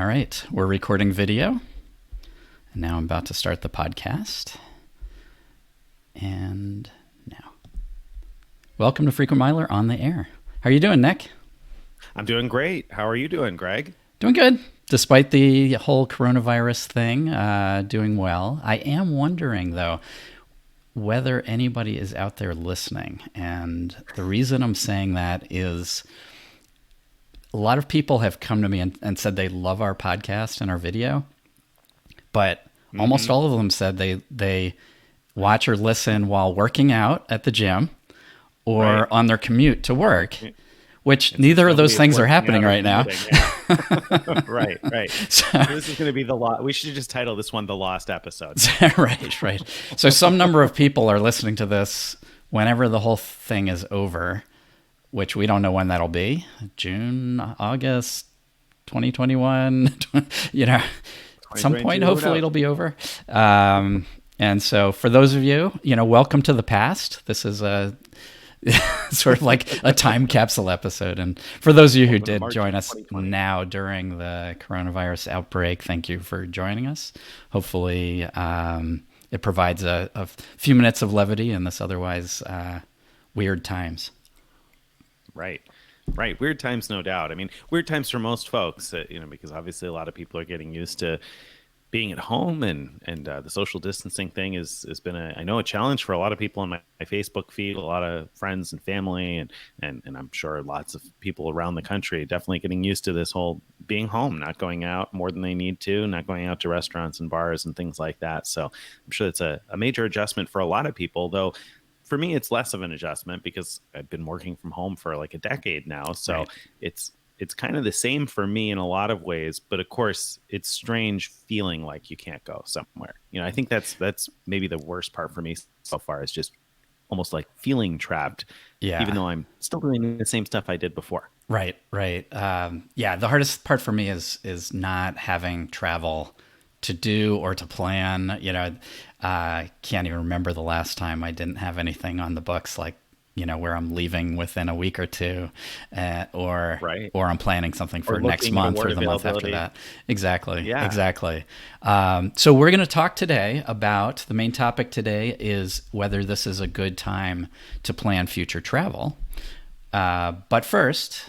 All right, we're recording video, and now I'm about to start the podcast. And now, welcome to Frequent Miler on the air. How are you doing, Nick? I'm doing great. How are you doing, Greg? Doing good. Despite the whole coronavirus thing, doing well. I am wondering, though, whether anybody is out there listening. And the reason I'm saying that is a lot of people have come to me and said they love our podcast and our video, but almost all of them said they watch or listen while working out at the gym or Right. on their commute to work, which It's neither of some those way of things are working happening out or right now. commuting, yeah. Right. So, So this is going to be we should just title this one The Lost Episode. right. So some number of people are listening to this whenever the whole thing is over, which we don't know when that'll be. June, August, 2021, at some point, 2022, hopefully it'll be over. And so for those of you, welcome to the past. This is a sort of like a time capsule episode. And for those of you who Welcome to did March join of us 2020. now during the coronavirus outbreak, thank you for joining us. Hopefully it provides a few minutes of levity in this otherwise weird times. Right. Weird times, no doubt. I mean, weird times for most folks, because obviously a lot of people are getting used to being at home, and the social distancing thing has been a challenge for a lot of people on my Facebook feed, a lot of friends and family, and I'm sure lots of people around the country definitely getting used to this whole being home, not going out more than they need to, not going out to restaurants and bars and things like that. So I'm sure it's a major adjustment for a lot of people, though. For me, it's less of an adjustment because I've been working from home for like a decade now. So Right. it's kind of the same for me in a lot of ways. But of course, it's strange feeling like you can't go somewhere. I think that's maybe the worst part for me so far, is just almost like feeling trapped, Yeah. even though I'm still doing the same stuff I did before. Right. Yeah, the hardest part for me is not having travel to do or to plan. Can't even remember the last time I didn't have anything on the books, like where I'm leaving within a week or two, or Right. I'm planning something for Or next looking at month award or the month after availability. that. Exactly. Yeah. Exactly. So we're going to talk today about the main topic today is whether this is a good time to plan future travel. But first,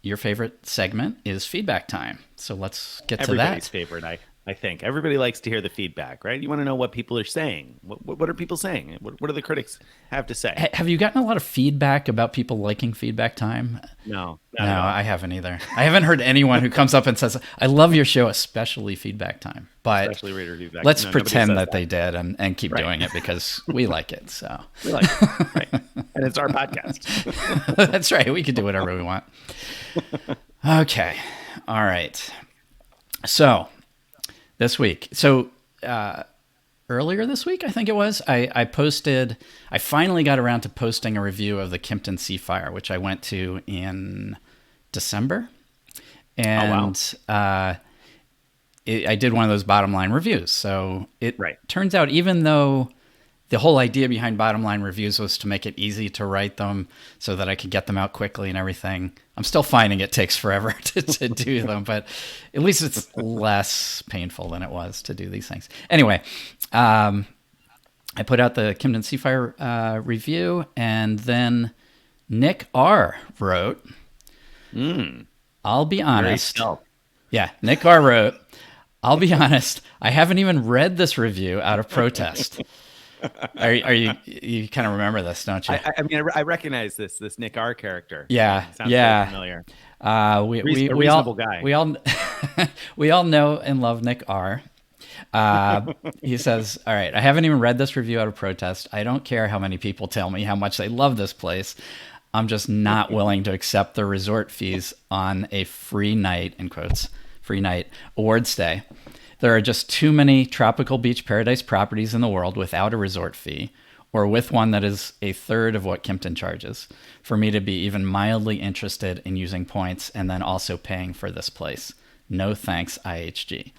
your favorite segment is feedback time. So let's get to Everybody's that. favorite, I think. Everybody likes to hear the feedback, right? You want to know what people are saying. What are people saying? What do the critics have to say? Have you gotten a lot of feedback about people liking feedback time? No, No, not at all. I haven't either. I haven't heard anyone who comes up and says, I love your show, especially feedback time. But Especially reader feedback. let's No, nobody pretend says that they did and keep Right. doing it because we like it. So We like it, right? And it's our podcast. that's right. We can do whatever we want. Okay. All right. So this week. Earlier this week, I think it was, I finally got around to posting a review of the Kimpton Sea Fire, which I went to in December. And I did one of those bottom line reviews. So it Right. turns out, even though the whole idea behind bottom line reviews was to make it easy to write them so that I could get them out quickly and everything, I'm still finding it takes forever to do them, but at least it's less painful than it was to do these things. Anyway, I put out the Kimpton Sea Fire review, and then Nick R. wrote, I'll be honest. Yourself. Yeah, Nick R. wrote, I'll be honest, I haven't even read this review out of protest. Are you kind of remember this, don't you? I mean, I recognize this Nick R character. Yeah, Sounds yeah. very familiar. We A we all reasonable guy. we all we all know and love Nick R. He says, "All right, I haven't even read this review out of protest. I don't care how many people tell me how much they love this place. I'm just not willing to accept the resort fees on a free night, in quotes, free night award stay. There are just too many tropical beach paradise properties in the world without a resort fee, or with one that is a third of what Kimpton charges, for me to be even mildly interested in using points and then also paying for this place. No thanks, IHG."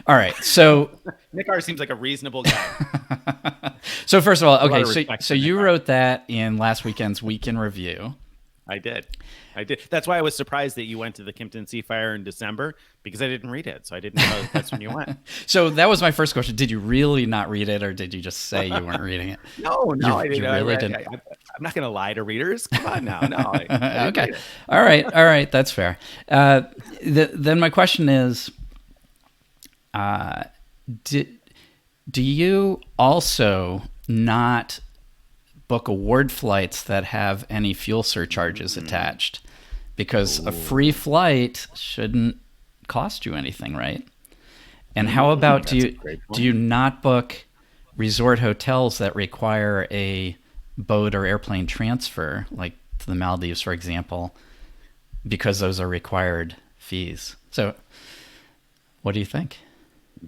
All right, so Nick R seems like a reasonable guy. first of all, lot okay, of so respect so for you Nick R. wrote that in last weekend's Week in Review. I did. I did. That's why I was surprised that you went to the Kimpton Sea Fire in December because I didn't read it. So I didn't know that's when you went. So that was my first question. Did you really not read it, or did you just say you weren't reading it? No, no, I You didn't. really didn't. I'm not going to lie to readers. Come on now. No, I didn't Okay. read it. All right. That's fair. Then my question is, do, do you also not book award flights that have any fuel surcharges attached? Because a free flight shouldn't cost you anything, right? And how about That's a great do you point. not book resort hotels that require a boat or airplane transfer, like to the Maldives, for example, because those are required fees? So, what do you think?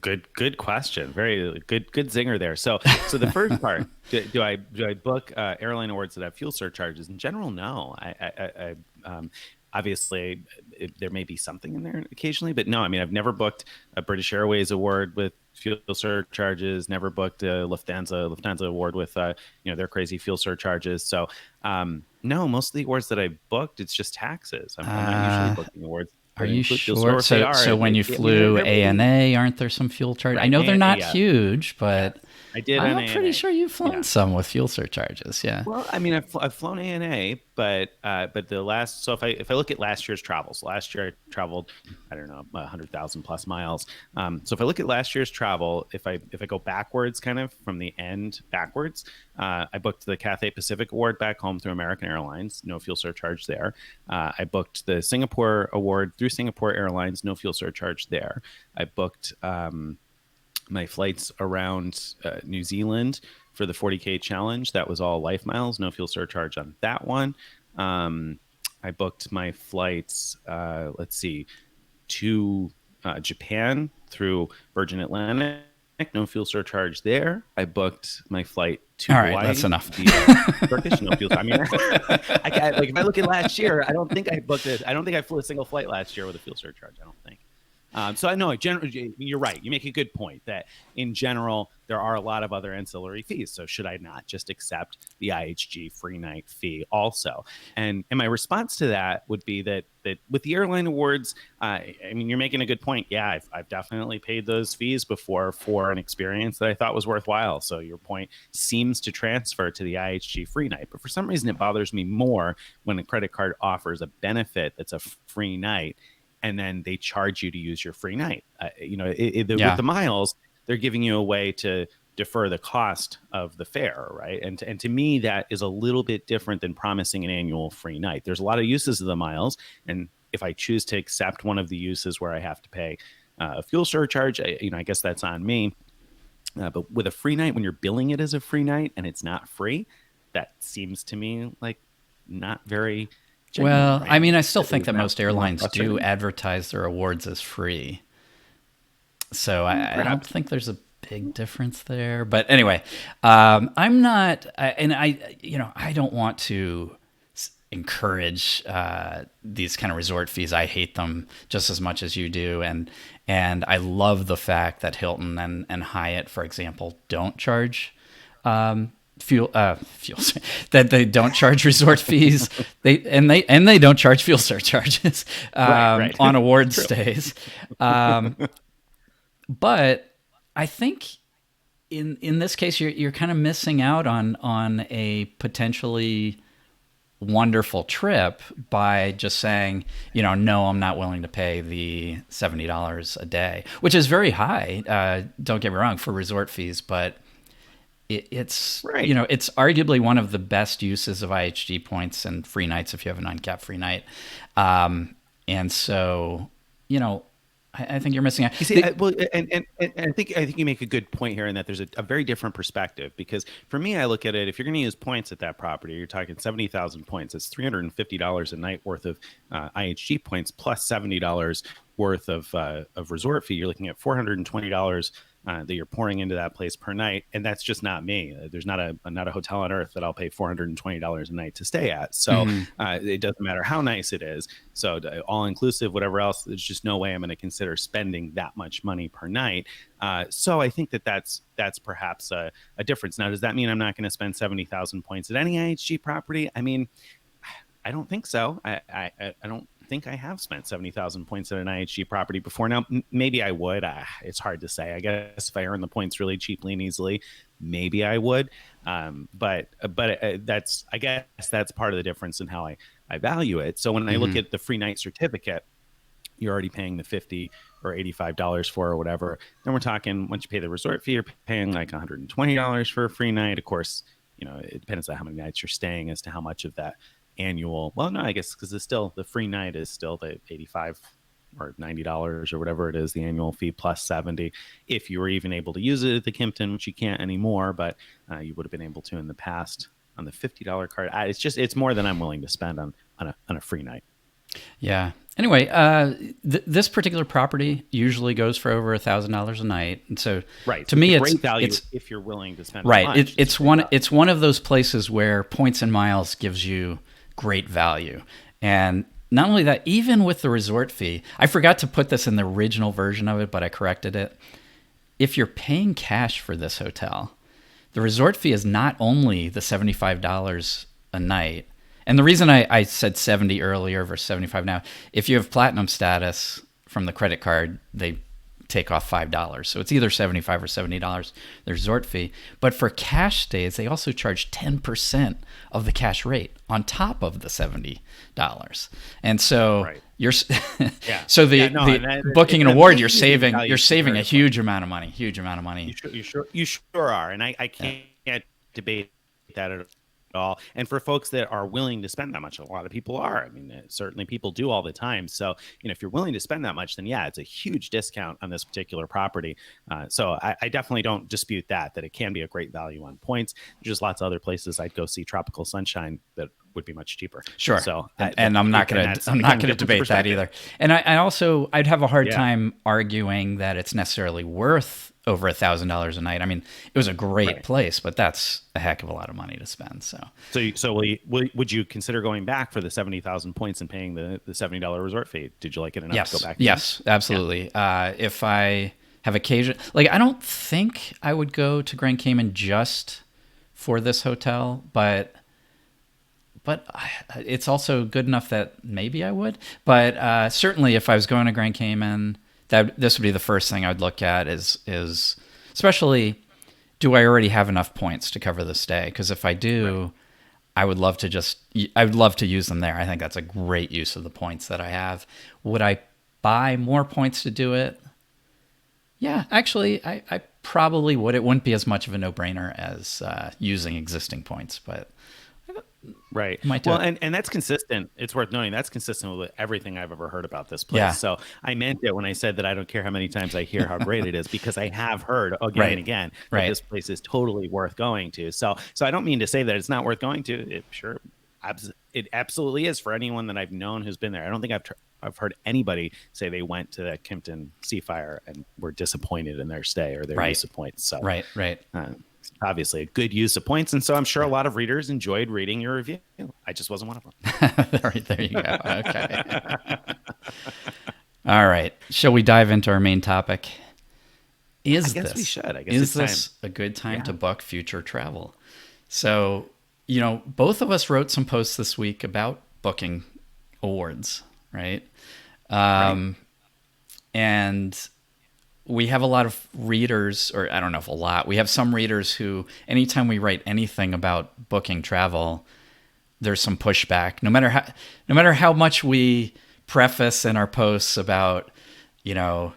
Good question. Very good zinger there. So the first part, do I book airline awards that have fuel surcharges? In general, no. Obviously there may be something in there occasionally, but no. I mean, I've never booked a British Airways award with fuel surcharges. Never booked a Lufthansa award with their crazy fuel surcharges. So no, most of the awards that I booked, it's just taxes. I'm not usually Uh, booking awards are that you include fuel, or sure? if they are, So it when may you be. I mean, flew there may be. ANA, aren't there some fuel charge? I Right. know they're not Yeah. huge, Yes. but I did on I'm pretty ANA. sure you've flown Yeah. some with fuel surcharges. Yeah. Well, I mean, I've flown ANA, but the last, so if I look at last year's travels, last year I traveled, I don't know, 100,000 plus miles. So if I look at last year's travel, if I go backwards, kind of from the end backwards, I booked the Cathay Pacific Award back home through American Airlines, no fuel surcharge there. I booked the Singapore Award through Singapore Airlines, no fuel surcharge there. I booked my flights around New Zealand for the 40K challenge. That was all life miles, no fuel surcharge on that one. I booked my flights, let's see, to Japan through Virgin Atlantic, no fuel surcharge there. I booked my flight to All right, that's Hawaii enough. via Turkish, no fuel. I mean, like if I look at last year, I don't think I booked it. I don't think I flew a single flight last year with a fuel surcharge. I don't think. So I know, generally, you're right. You make a good point that in general there are a lot of other ancillary fees. So should I not just accept the IHG free night fee also? And my response to that would be that with the airline awards, I mean, you're making a good point. Yeah, I've definitely paid those fees before for an experience that I thought was worthwhile. So your point seems to transfer to the IHG free night, but for some reason it bothers me more when a credit card offers a benefit that's a free night and then they charge you to use your free night. With Yeah. the miles, they're giving you a way to defer the cost of the fare, right? And to me, that is a little bit different than promising an annual free night. There's a lot of uses of the miles, and if I choose to accept one of the uses where I have to pay a fuel surcharge, I guess that's on me. But with a free night, when you're billing it as a free night and it's not free, that seems to me like not very genuine, Well, I right? mean, I still think Isn't that that most more airlines do frustrating? advertise their awards as free. So I don't Perhaps. think there's a big difference there. But anyway, I'm not, and I don't want to encourage these kind of resort fees. I hate them just as much as you do, and I love the fact that Hilton and Hyatt, for example, don't charge fuels that they don't charge resort fees. They don't charge fuel surcharges Right. on award True. stays. But I think in this case you're kind of missing out on a potentially wonderful trip by just saying, no, I'm not willing to pay the $70 a day, which is very high. Don't get me wrong for resort fees, but it's Right. it's arguably one of the best uses of IHG points and free nights if you have an uncapped free night. And so, I think you're missing out. You see, well, and I think you make a good point here in that there's a very different perspective because for me, I look at it, if you're going to use points at that property, you're talking 70,000 points. It's $350 a night worth of IHG points plus $70 worth of resort fee. You're looking at $420 that you're pouring into that place per night, and that's just not me. There's not a hotel on earth that I'll pay $420 a night to stay at. So Mhm. it doesn't matter how nice it is. So all inclusive, whatever else, there's just no way I'm going to consider spending that much money per night. So I think that's perhaps a difference. Now, does that mean I'm not going to spend 70,000 points at any IHG property? I mean, I don't think so. I don't think I have spent 70,000 points at an IHG property before. Now, maybe I would. It's hard to say. I guess if I earn the points really cheaply and easily, maybe I would. But that's, I guess that's part of the difference in how I value it. So when I look Hmm. at the free night certificate, you're already paying the 50 or $85 for or whatever. Then we're talking, once you pay the resort fee, you're paying like $120 for a free night. Of course, it depends on how many nights you're staying as to how much of that annual. Well, no, I guess because it's still the free night is still the 85 or $90 or whatever it is, the annual fee plus 70. If you were even able to use it at the Kimpton, which you can't anymore, but you would have been able to in the past on the $50 card. It's more than I'm willing to spend on a free night. Yeah. Anyway, this particular property usually goes for over $1,000 a night, and so Right. to It's a me, great value it's if you're willing to spend that right. much. It's a great value. It's one of those places where points and miles gives you great value, and not only that, even with the resort fee, I forgot to put this in the original version of it, but I corrected it. If you're paying cash for this hotel, the resort fee is not only the $75 a night. And the reason I said 70 earlier versus 75 now, if you have platinum status from the credit card, they take off $5. So it's either 75 or $70, the resort fee. But for cash stays, they also charge 10% of the cash rate on top of the $70. And so Right. you're Yeah. so Yeah. No. And the booking an award, you're value saving a comparison. huge amount of money, huge amount of money. You sure are, and I Yeah. can't debate that at all. And for folks that are willing to spend that much, a lot of people are. I mean, certainly people do all the time. So if you're willing to spend that much, then yeah, it's a huge discount on this particular property. So I definitely don't dispute that it can be a great value on points. There's just lots of other places I'd go see Tropical Sunshine that would be much cheaper. Sure. So And I'm not gonna that's, I'm not again, gonna difference of debate that perspective. either. And I also I'd have a hard Yeah. time arguing that it's necessarily worth over $1,000 a night. I mean, it was a great Right. place, but that's a heck of a lot of money to spend. So So would you consider going back for the 70,000 points and paying the $70 resort fee? Did you like it enough to yes, go back again? yes, Yeah. absolutely. If I have occasion, like I don't think I would go to Grand Cayman just for this hotel, but it's also good enough that maybe I would. But certainly, if I was going to Grand Cayman, that this would be the first thing I'd look at is especially, do I already have enough points to cover the stay? Because if I Right. do, I would love to use them there. I think that's a great use of the points that I have. Would I buy more points to do it? Yeah, actually, I probably would. It wouldn't be as much of a no-brainer as using existing points, but Right. I might do Well, it. and that's consistent. It's worth knowing that's consistent with everything I've ever heard about this place. Yeah, So I meant it when I said that I don't care how many times I hear how great it is, because I have heard again and right, again that right. this place is totally worth going to. So I don't mean to say that it's not worth going to. It absolutely is for anyone that I've known who's been there. I don't think I've heard anybody say they went to the Kimpton Seafire and were disappointed in their stay or their Right. use of points. So Right. Right. it's obviously a good use of points, and so I'm sure a lot of readers enjoyed reading your review. I just wasn't one of them. There you go. Okay. All right. Shall we dive into our main topic? I Is guess we this should. I guess is it's time. this a good time to Yeah. book future travel? So, both of us wrote some posts this week about booking awards, right? Right. And we have a lot of readers, or I don't know if a lot. We have some readers who, anytime we write anything about booking travel, there's some pushback. No matter how much we preface in our posts about, you know,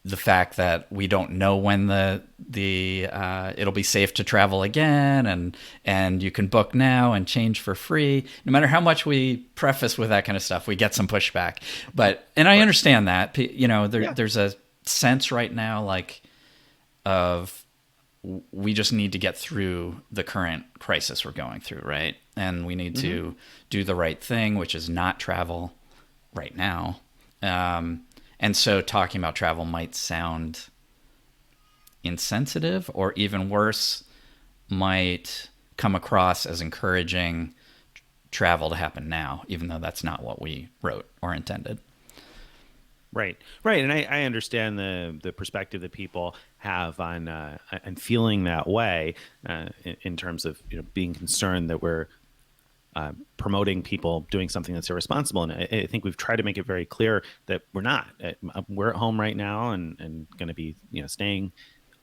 the fact that we don't know when the it'll be safe to travel again, and you can book now and change for free. No matter how much we preface with that kind of stuff, we get some pushback. And Of I course. understand that. Yeah. There's a sense right now like of we just need to get through the current crisis we're going through, right? And we need Hmm. to do the right thing, which is not travel right now. And so talking about travel might sound insensitive, or even worse, might come across as encouraging travel to happen now, even though that's not what we wrote or intended. Right. Right. And I understand the perspective that people have on and feeling that way in terms of being concerned that we're promoting people doing something that's irresponsible. And I think we've tried to make it very clear that we're not. We're at home right now and going to be, staying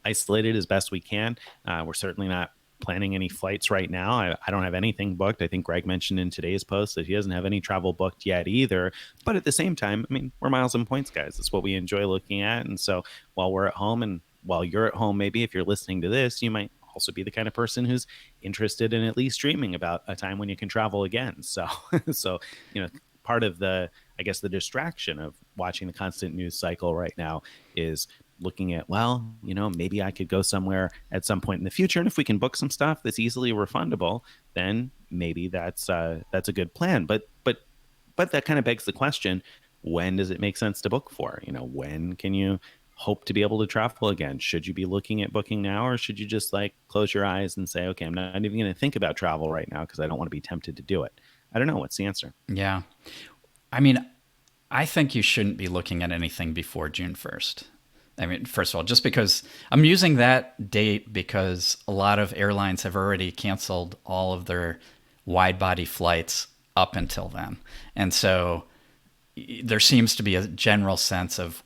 isolated as best we can. We're certainly not planning any flights right now. I don't have anything booked. I think Greg mentioned in today's post that he doesn't have any travel booked yet either. But at the same time, I mean, we're miles and points guys. It's what we enjoy looking at. And so while we're at home and while you're at home, maybe if you're listening to this, you might also be the kind of person who's interested in at least dreaming about a time when you can travel again. So, so, part of the, I guess, the distraction of watching the constant news cycle right now is looking at, well, maybe I could go somewhere at some point in the future. And if we can book some stuff that's easily refundable, then maybe that's a good plan. But that kind of begs the question, when does it make sense to book for? When can you hope to be able to travel again? Should you be looking at booking now, or should you just like close your eyes and say, okay, I'm not even going to think about travel right now because I don't want to be tempted to do it? I don't know. What's the answer? Yeah. I mean, I think you shouldn't be looking at anything before June 1st. I mean, first of all, just because I'm using that date because a lot of airlines have already canceled all of their wide body flights up until then. And so there seems to be a general sense of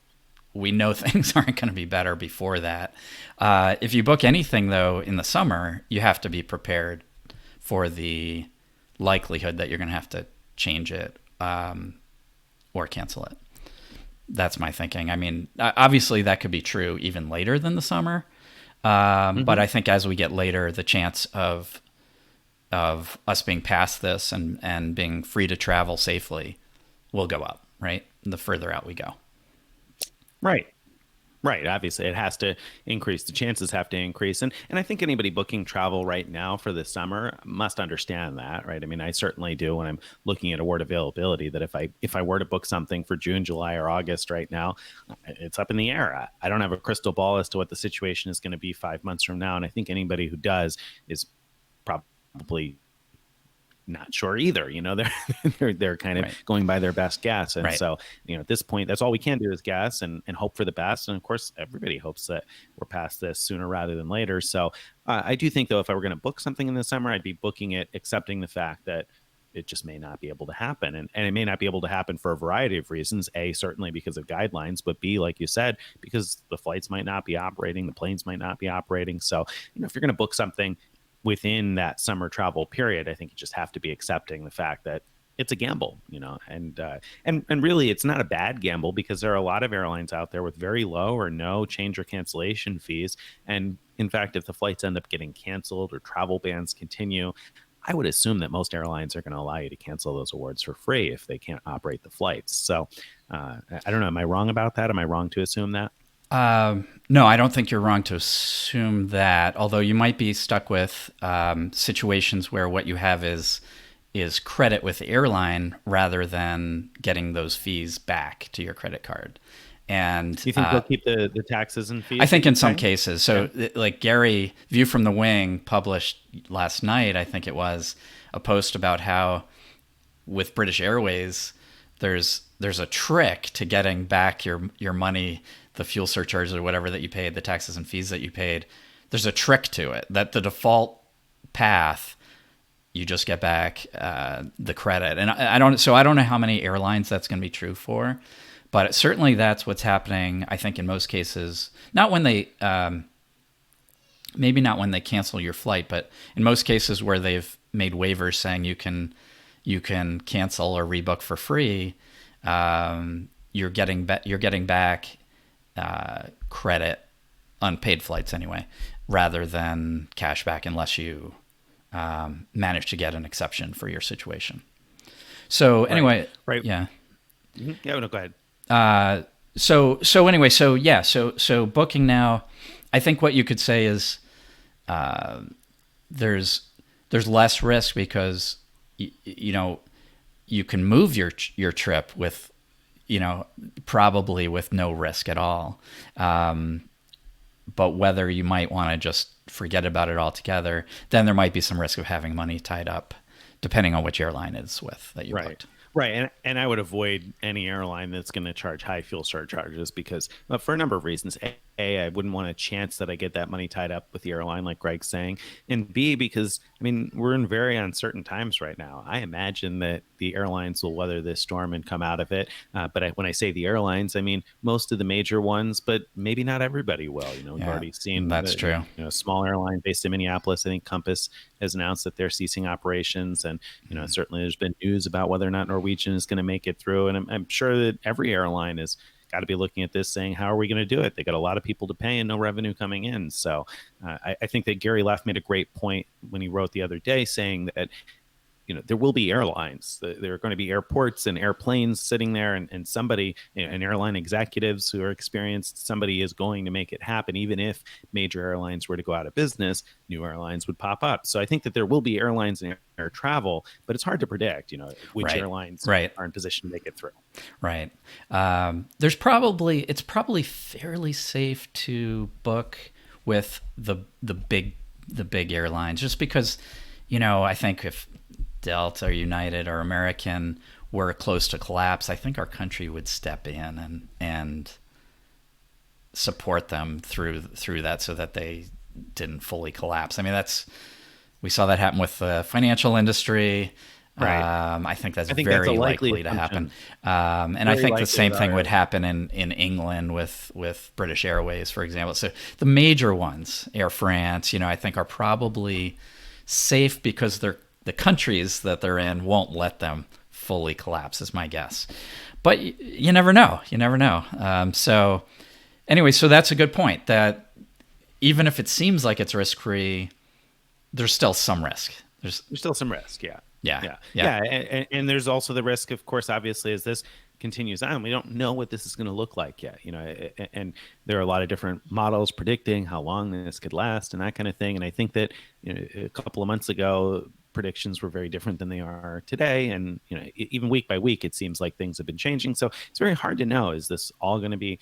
we know things aren't going to be better before that. If you book anything, though, in the summer, you have to be prepared for the likelihood that you're going to have to change it or cancel it. That's my thinking. I mean, obviously that could be true even later than the summer. But I think as we get later, the chance of us being past this and being free to travel safely will go up, right? The further out we go. Right. Obviously, it has to increase. The chances have to increase. And I think anybody booking travel right now for the summer must understand that, right? I mean, I certainly do when I'm looking at award availability that if I were to book something for June, July, or August right now, it's up in the air. I don't have a crystal ball as to what the situation is going to be 5 months from now. And I think anybody who does is probably not sure either. They're kind of going by their best guess. And so, at this point, that's all we can do is guess and hope for the best. And of course, everybody hopes that we're past this sooner rather than later. So I do think, though, if I were going to book something in the summer, I'd be booking it, accepting the fact that it just may not be able to happen. And it may not be able to happen for a variety of reasons. A, certainly because of guidelines, but B, like you said, because the flights might not be operating, the planes might not be operating. So, if you're going to book something within that summer travel period, I think you just have to be accepting the fact that it's a gamble, and really it's not a bad gamble because there are a lot of airlines out there with very low or no change or cancellation fees. And in fact, if the flights end up getting canceled or travel bans continue, I would assume that most airlines are going to allow you to cancel those awards for free if they can't operate the flights. So I don't know. Am I wrong about that? Am I wrong to assume that? No, I don't think you're wrong to assume that, although you might be stuck with situations where what you have is credit with the airline rather than getting those fees back to your credit card. And you think they'll keep the taxes and fees? I think in some cases. So like Gary, View from the Wing, published last night, I think it was, a post about how with British Airways, there's a trick to getting back your money, the fuel surcharges or whatever that you paid, the taxes and fees that you paid. There's a trick to it that the default path, you just get back the credit. And I don't know how many airlines that's going to be true for, but certainly that's what's happening. I think in most cases, not when they, maybe not when they cancel your flight, but in most cases where they've made waivers saying you can cancel or rebook for free, you're getting back credit, unpaid flights anyway, rather than cash back unless you manage to get an exception for your situation. So anyway, right. Yeah. Mm-hmm. Yeah, no, go ahead. So booking now, I think what you could say is there's less risk because you can move your trip with probably with no risk at all. But whether you might want to just forget about it altogether, then there might be some risk of having money tied up, depending on which airline it's with that you booked. Right, and I would avoid any airline that's going to charge high fuel surcharges because, for a number of reasons. I wouldn't want a chance that I get that money tied up with the airline, like Greg's saying, and B, because I mean we're in very uncertain times right now. I imagine that the airlines will weather this storm and come out of it. When I say the airlines, I mean most of the major ones, but maybe not everybody will. We've Yeah, already seen that's the true. small airline based in Minneapolis. I think Compass has announced that they're ceasing operations, and certainly there's been news about whether or not Norwegian is going to make it through. And I'm sure that every airline is got to be looking at this saying, how are we going to do it? They got a lot of people to pay and no revenue coming in. So I think that Gary Leff made a great point when he wrote the other day saying that there will be airlines. There are going to be airports and airplanes sitting there, and somebody, and airline executives who are experienced, somebody is going to make it happen. Even if major airlines were to go out of business, new airlines would pop up. So I think that there will be airlines in air travel, but it's hard to predict, which Right. airlines Right. are in position to make it through. Right. It's probably fairly safe to book with the big airlines, just because, I think if Delta or United or American were close to collapse, I think our country would step in and support them through that so that they didn't fully collapse. I mean, we saw that happen with the financial industry. Right. I think that's I think that's a very likely likely to happen. assumption. And I Very think the likely same that thing our would happen in England with British Airways, for example. So the major ones, Air France, I think are probably safe because the countries that they're in won't let them fully collapse, is my guess. But you never know. You never know. So anyway, so that's a good point, that even if it seems like it's risk-free, there's still some risk. There's still some risk. Yeah. Yeah. Yeah. Yeah. Yeah. And there's also the risk, of course, obviously, as this continues on, we don't know what this is going to look like yet, and there are a lot of different models predicting how long this could last and that kind of thing. And I think that, a couple of months ago, predictions were very different than they are today. And, even week by week, it seems like things have been changing. So it's very hard to know, is this all going to be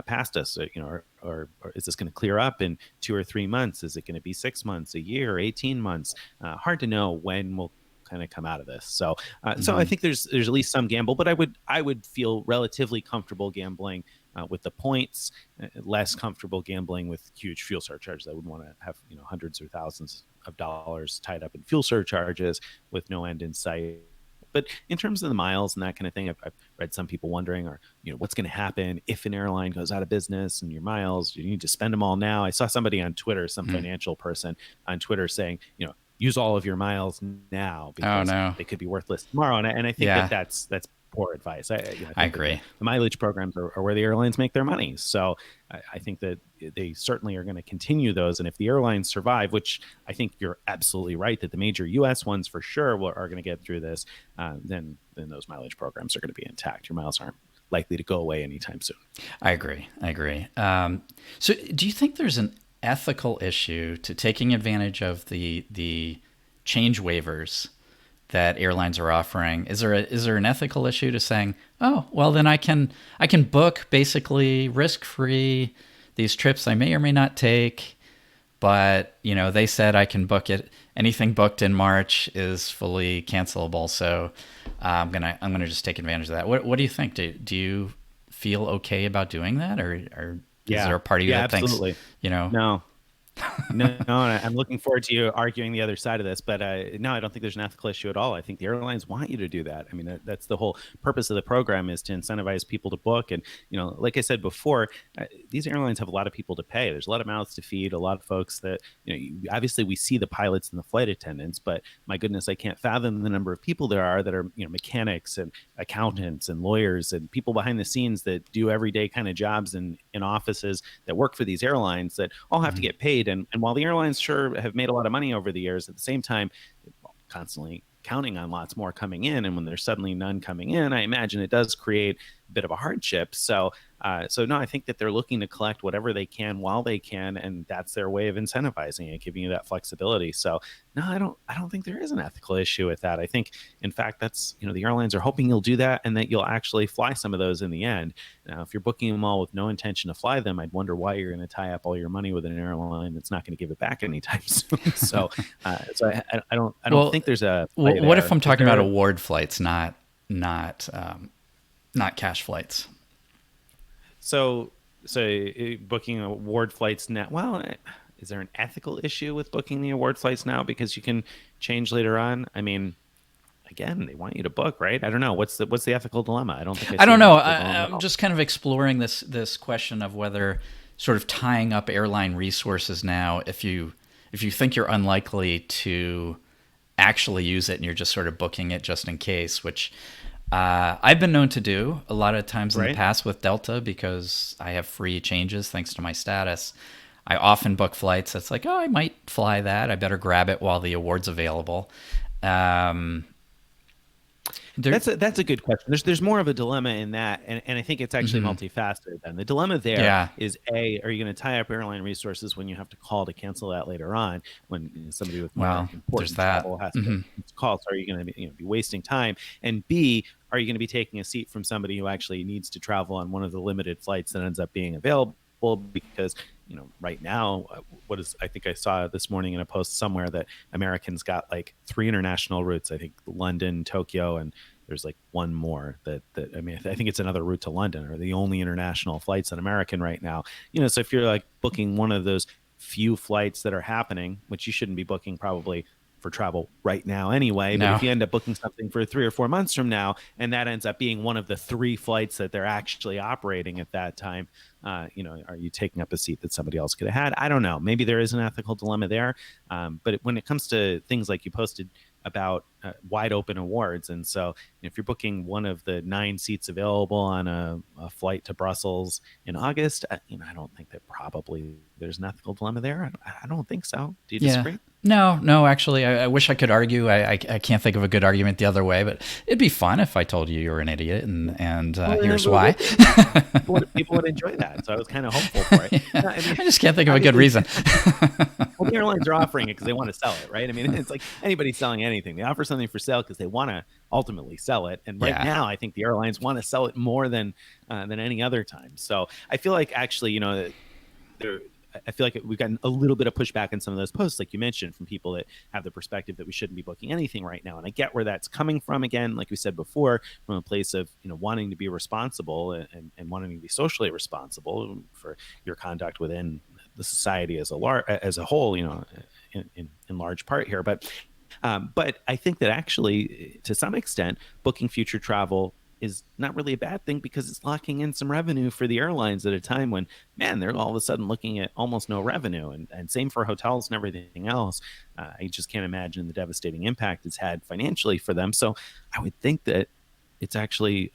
past us, or is this going to clear up in 2 or 3 months? Is it going to be 6 months, a year, 18 months? Hard to know when we'll kind of come out of this. So I think there's at least some gamble, but I would feel relatively comfortable gambling with the points, less comfortable gambling with huge fuel surcharges. I would want to have hundreds or thousands of dollars tied up in fuel surcharges with no end in sight. But in terms of the miles and that kind of thing, I've read some people wondering, what's going to happen if an airline goes out of business and your miles, you need to spend them all now. I saw somebody on Twitter, some financial person on Twitter saying, use all of your miles now because they could be worthless tomorrow. And I think that's poor advice. I agree. The mileage programs are where the airlines make their money. So I think that they certainly are going to continue those. And if the airlines survive, which I think you're absolutely right, that the major U.S. ones for sure are going to get through this, then those mileage programs are going to be intact. Your miles aren't likely to go away anytime soon. I agree. So do you think there's an ethical issue to taking advantage of the change waivers that airlines are offering? Is there an ethical issue to saying, oh, well, then I can book basically risk-free these trips I may or may not take, but they said I can book it. Anything booked in March is fully cancelable, so I'm gonna just take advantage of that. What do you think? Do you feel okay about doing that, or is there a part of you that absolutely. thinks, No. No, I'm looking forward to you arguing the other side of this, but no, I don't think there's an ethical issue at all. I think the airlines want you to do that. I mean, that's the whole purpose of the program, is to incentivize people to book. And, like I said before, these airlines have a lot of people to pay. There's a lot of mouths to feed, a lot of folks that, obviously we see the pilots and the flight attendants, but my goodness, I can't fathom the number of people there are that are, mechanics and accountants and lawyers and people behind the scenes that do everyday kind of jobs in offices that work for these airlines that all have to get paid. And while the airlines sure have made a lot of money over the years, at the same time, constantly counting on lots more coming in. And when there's suddenly none coming in, I imagine it does create a bit of a hardship. So no, I think that they're looking to collect whatever they can while they can, and that's their way of incentivizing it, giving you that flexibility. So no, I don't think there is an ethical issue with that. I think, in fact, that's, the airlines are hoping you'll do that and that you'll actually fly some of those in the end. Now, if you're booking them all with no intention to fly them, I'd wonder why you're going to tie up all your money with an airline that's not going to give it back anytime soon. So I don't think there's a. What if I'm talking about award flights, not not not cash flights. So, booking award flights now. Well, is there an ethical issue with booking the award flights now because you can change later on? I mean, again, they want you to book, right? I don't know. What's the ethical dilemma? I don't think I I see don't an know. ethical dilemma at I'm all. just kind of exploring this question of whether sort of tying up airline resources now, if you think you're unlikely to actually use it and you're just sort of booking it just in case, which I've been known to do a lot of times in the Right? past with Delta because I have free changes thanks to my status. I often book flights. It's like, oh, I might fly that. I better grab it while the award's available. Um, there, That's a good question. There's more of a dilemma in that, and I think it's actually mhm. multifaceted. Then the dilemma there Yeah. is a: are you going to tie up airline resources when you have to call to cancel that later on when somebody with more Well, there's important that. travel has to Hmm. call? So are you going to be wasting time? And B, are you going to be taking a seat from somebody who actually needs to travel on one of the limited flights that ends up being available? Because right now, what is I think I saw this morning in a post somewhere that Americans got like 3 international routes. I think London, Tokyo, and there's like one more that I mean I think it's another route to London are the only international flights on American right now. So if you're like booking one of those few flights that are happening, which you shouldn't be booking probably for travel right now anyway, but No. if you end up booking something for 3 or 4 months from now and that ends up being one of the 3 flights that they're actually operating at that time, are you taking up a seat that somebody else could have had? I don't know. Maybe there is an ethical dilemma there. But when it comes to things like you posted about wide open awards, and so if you're booking one of the 9 seats available on a flight to Brussels in August, I don't think that probably there's an ethical dilemma there. I don't think so. Do you Yeah. disagree? No, actually, I wish I could argue. I can't think of a good argument the other way, but it'd be fun if I told you you're an idiot, and Well, here's why. people would enjoy that. So I was kind of hopeful for it. Yeah, No, I mean, I just can't think of a good obviously, reason. well, the airlines are offering it because they want to sell it, right? I mean, it's like anybody selling anything. They offer something for sale because they want to ultimately sell it. And right Yeah. now, I think the airlines want to sell it more than any other time. So I feel like actually, there. I feel like we've gotten a little bit of pushback in some of those posts, like you mentioned, from people that have the perspective that we shouldn't be booking anything right now. And I get where that's coming from. Again, like we said before, from a place of wanting to be responsible and wanting to be socially responsible for your conduct within the society as a whole. In large part here, but I think that actually, to some extent, booking future travel is not really a bad thing because it's locking in some revenue for the airlines at a time when, man, they're all of a sudden looking at almost no revenue. And same for hotels and everything else. I just can't imagine the devastating impact it's had financially for them. So I would think that it's actually,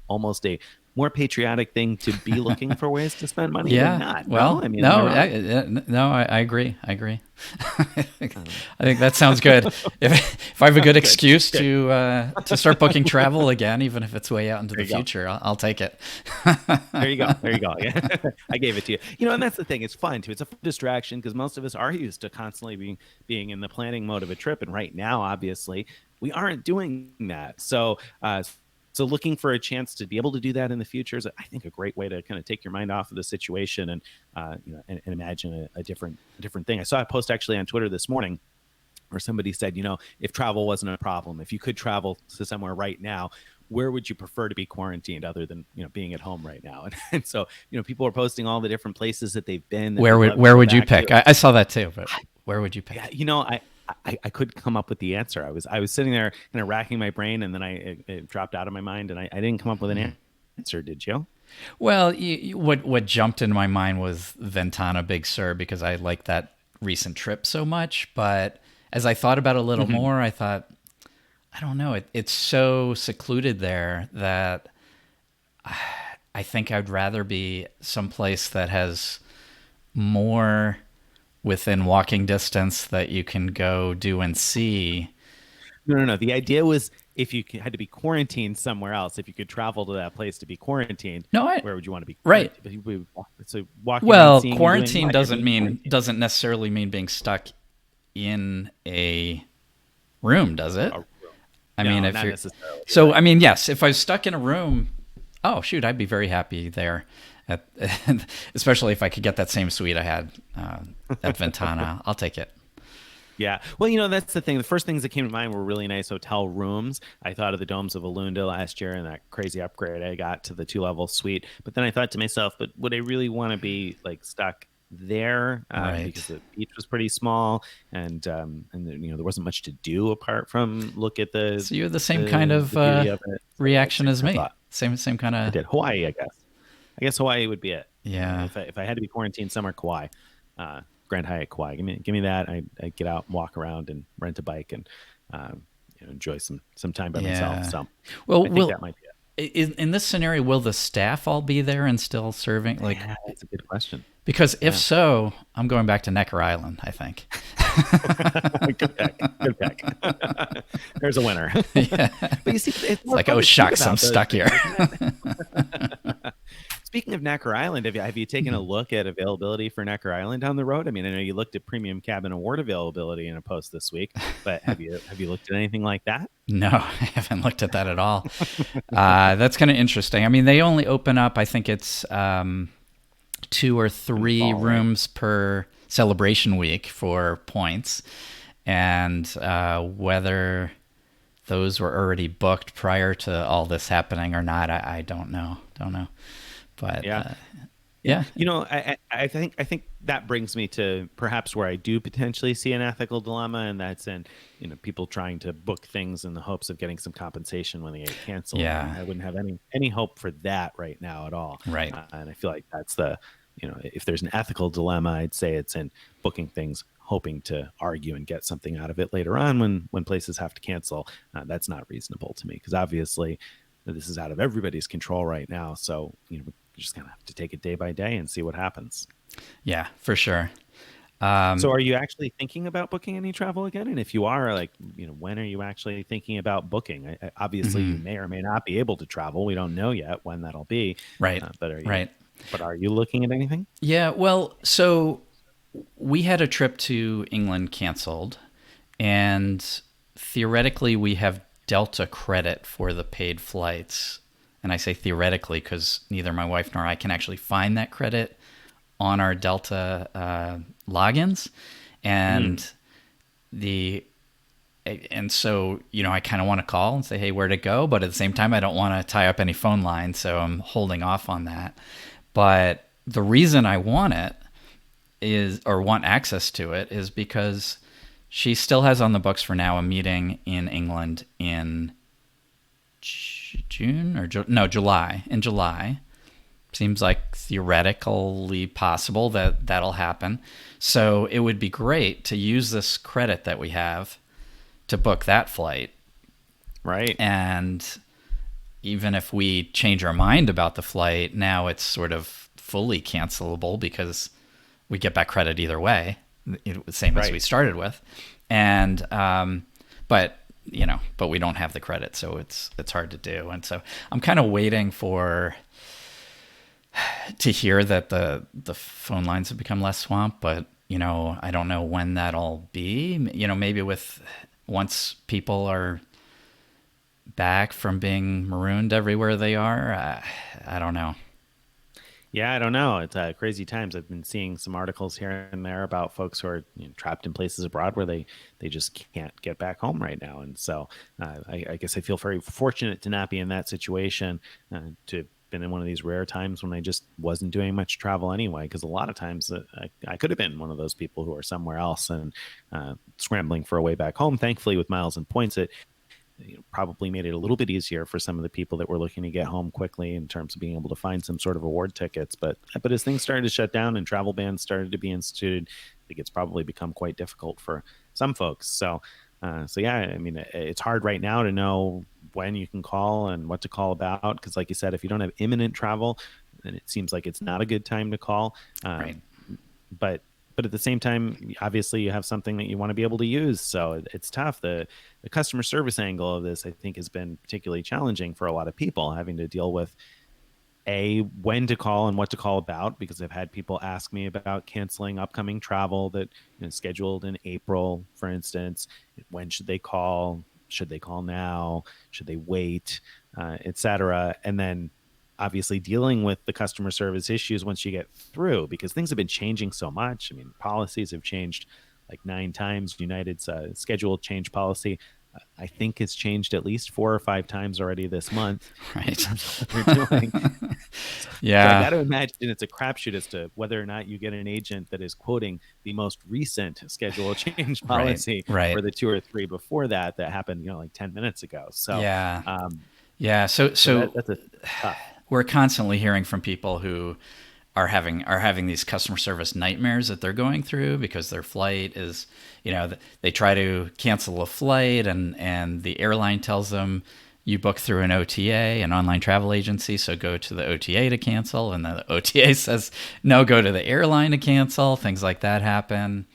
almost a more patriotic thing to be looking for ways to spend money than Yeah. not. No, Well, I mean, am I no, wrong? no, I agree. I agree. I don't know. I think that sounds good. If I have a good Good, excuse good. to start booking travel again, even if it's way out into There the you go. future, I'll take it. There you go. There you go. Yeah. I gave it to you. And that's the thing. It's fun too. It's a fun distraction because most of us are used to constantly being in the planning mode of a trip, and right now, obviously, we aren't doing that. So looking for a chance to be able to do that in the future is, I think, a great way to kind of take your mind off of the situation and imagine a different thing. I saw a post actually on Twitter this morning where somebody said, if travel wasn't a problem, if you could travel to somewhere right now, where would you prefer to be quarantined other than being at home right now? And so people are posting all the different places that they've been that they'd love to Where go would you back pick? to. I saw that too, but where would you Yeah, pick? I couldn't come up with the answer. I was sitting there kind of racking my brain, and then it dropped out of my mind, and I didn't come up with an answer. Did you? Well, what jumped into my mind was Ventana Big Sur because I like that recent trip so much. But as I thought about it a little Hmm. more, I thought, I don't know. It's so secluded there that I think I'd rather be someplace that has more within walking distance that you can go do and see. No, no, no. The idea was if you had to be quarantined somewhere else, if you could travel to that place to be quarantined, No, I where would you want to be right. quarantined? So walking around, Well, seeing and doing quarantine what? You're being quarantined. doesn't necessarily mean being stuck in a room, does it? Oh, I mean, no, if not you're necessarily. You're so, right. I mean, yes, if I was stuck in a room, oh shoot, I'd be very happy there. At, especially if I could get that same suite I had at Ventana, I'll take it. Yeah. Well, that's the thing. The first things that came to mind were really nice hotel rooms. I thought of the domes of Alunda last year and that crazy upgrade I got to the two-level suite. But then I thought to myself, but would I really want to be like stuck there? Right. Because the beach was pretty small and there wasn't much to do apart from look at the So you have the same kind the of the beauty of it. So I reaction just as kind of me. thought Same kind I of. did Hawaii, I guess. I guess Hawaii would be it. Yeah. If I had to be quarantined somewhere, Kauai, uh, Grand Hyatt Kauai. Give me that. I get out and walk around and rent a bike and enjoy some time by myself. Yeah. So Well, I think will that might be it. in this scenario, will the staff all be there and still serving? Like, Yeah, that's a good question. because if Yeah, so, I'm going back to Necker Island, I think. good pick. Good pick. There's a winner. Yeah. But you see, it's It's more like, fun oh to think shucks, I'm about those stuck here. things, isn't it? Speaking of Necker Island, have you taken a look at availability for Necker Island on the road? I mean, I know you looked at premium cabin award availability in a post this week, but have you looked at anything like that? No, I haven't looked at that at all. That's kind of interesting. I mean, they only open up, I think it's two or In the three fall, right? rooms per celebration week for points. And whether those were already booked prior to all this happening or not, I don't know. Don't know. But Yeah. Yeah, yeah, I think that brings me to perhaps where I do potentially see an ethical dilemma, and that's in people trying to book things in the hopes of getting some compensation when they get canceled. And yeah, I wouldn't have any hope for that right now at all. right. And I feel like that's if there's an ethical dilemma, I'd say it's in booking things hoping to argue and get something out of it later on when places have to cancel. That's not reasonable to me because obviously this is out of everybody's control right now. So we're just gonna have to take it day by day and see what happens. Yeah, for sure. So, are you actually thinking about booking any travel again? And if you are, like, when are you actually thinking about booking? Obviously, you may or may not be able to travel. We don't know yet when that'll be. Right, But are you? right. But are you looking at anything? Yeah, well, so we had a trip to England canceled, and theoretically, we have Delta credit for the paid flights. And I say theoretically because neither my wife nor I can actually find that credit on our Delta logins. Mm, And the and so I kind of want to call and say, hey, where'd it go? But at the same time, I don't want to tie up any phone lines, so I'm holding off on that. But the reason I want it is, or want access to it, is because she still has on the books for now a meeting in England in June or no, July. In July, seems like theoretically possible that that'll happen. So it would be great to use this credit that we have to book that flight. right. And even if we change our mind about the flight, now it's sort of fully cancelable because we get back credit either way, same as we Right. started with. And but but we don't have the credit, so it's hard to do. And so I'm kind of waiting for to hear that the phone lines have become less swamped, but I don't know when that'll be. Maybe with once people are back from being marooned everywhere they are. I don't know. Yeah, I don't know. It's crazy times. I've been seeing some articles here and there about folks who are trapped in places abroad where they just can't get back home right now. And so I guess I feel very fortunate to not be in that situation, to have been in one of these rare times when I just wasn't doing much travel anyway. Because a lot of times I could have been one of those people who are somewhere else and scrambling for a way back home. Thankfully, with miles and points, it probably made it a little bit easier for some of the people that were looking to get home quickly in terms of being able to find some sort of award tickets. But as things started to shut down and travel bans started to be instituted, I think it's probably become quite difficult for some folks. So yeah, I mean, it's hard right now to know when you can call and what to call about because, like you said, if you don't have imminent travel, then it seems like it's not a good time to call. Right. But at the same time, obviously you have something that you want to be able to use. So it's tough. The customer service angle of this, I think, has been particularly challenging for a lot of people having to deal with when to call and what to call about, because I've had people ask me about canceling upcoming travel that scheduled in April, for instance. When should they call? Should they call now? Should they wait? Etc. And then obviously dealing with the customer service issues once you get through, because things have been changing so much. I mean, policies have changed like 9 times. United's schedule change policy, I think it's changed at least 4 or 5 times already this month in Right. terms of what they're doing. So I Yeah. got to imagine it's a crapshoot as to whether or not you get an agent that is quoting the most recent schedule change Right. policy Right. or the 2 or 3 before that happened, like 10 minutes ago. So, Yeah. um, Yeah. So so that so that's a tough. we're constantly hearing from people who are having these customer service nightmares that they're going through because their flight is, they try to cancel a flight, and the airline tells them you book through an OTA, an online travel agency, so go to the OTA to cancel, and then the OTA says no, go to the airline to cancel. Things like that happen.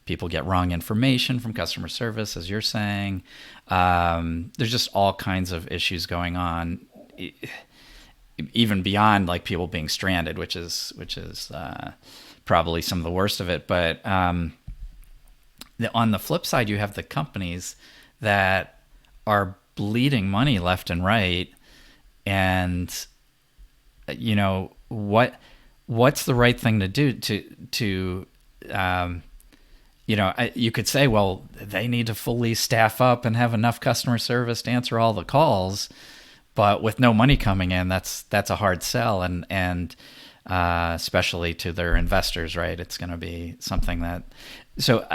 People get wrong information from customer service, as you're saying. There's just all kinds of issues going on, even beyond like people being stranded, which is probably some of the worst of it. But on the flip side, you have the companies that are bleeding money left and right, and what's the right thing to do to um, you could say, well, they need to fully staff up and have enough customer service to answer all the calls, but with no money coming in, that's a hard sell, and especially to their investors, right? It's going to be something that, so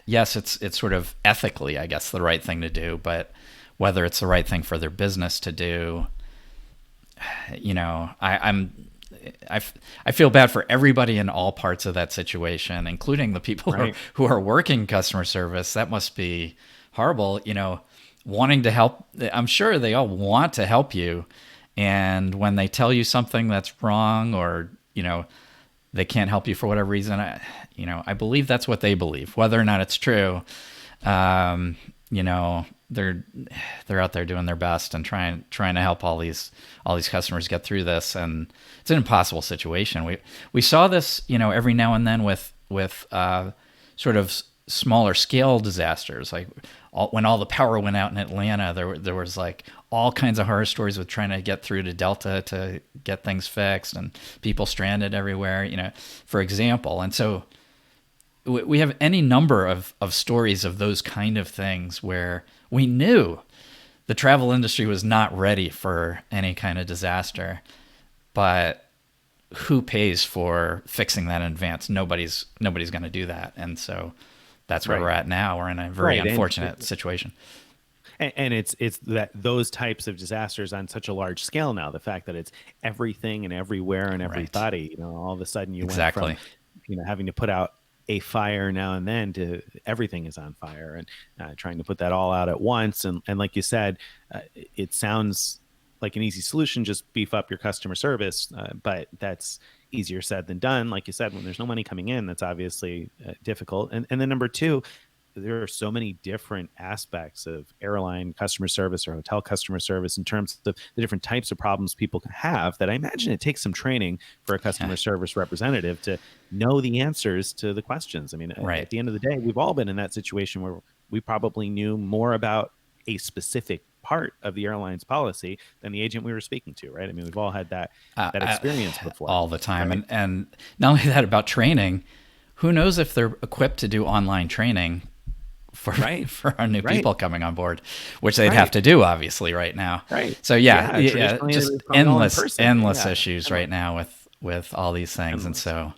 yes, it's sort of ethically, I guess, the right thing to do, but whether it's the right thing for their business to do, I feel bad for everybody in all parts of that situation, including the people Right. who are working customer service. That must be horrible, wanting to help. I'm sure they all want to help you. And when they tell you something that's wrong, or, they can't help you for whatever reason, I believe that's what they believe, whether or not it's true. Um, you know, they're out there doing their best and trying to help all these customers get through this, and it's an impossible situation. We saw this, every now and then with sort of smaller scale disasters, like when all the power went out in Atlanta. There was like all kinds of horror stories with trying to get through to Delta to get things fixed, and people stranded everywhere, for example. And so we have any number of stories of those kind of things where we knew the travel industry was not ready for any kind of disaster, but who pays for fixing that in advance? Nobody's going to do that. And so that's where Right. we're at now. We're in a very Right. unfortunate situation. And it's that those types of disasters on such a large scale now, the fact that it's everything and everywhere and Right. everybody, all of a sudden you went from Exactly. having to put out a fire now and then to everything is on fire, and trying to put that all out at once. And like you said, it sounds like an easy solution, just beef up your customer service, but that's easier said than done. Like you said, when there's no money coming in, that's obviously difficult. And then number two, there are so many different aspects of airline customer service or hotel customer service in terms of the different types of problems people can have, that I imagine it takes some training for a Yeah. customer service representative to know the answers to the questions. I mean, Right. at the end of the day, we've all been in that situation where we probably knew more about a specific part of the airline's policy than the agent we were speaking to, right? I mean, we've all had that Uh, experience before, all the time. right? And not only that, about training, who knows if they're equipped to do online training for Right. for our new Right. people coming on board, which they'd have Right. to do obviously right now. Right. So yeah, Yeah. yeah, Traditionally, it just was probably all in endless person. endless Yeah. issues right Endless. now with all these things. And Endless. so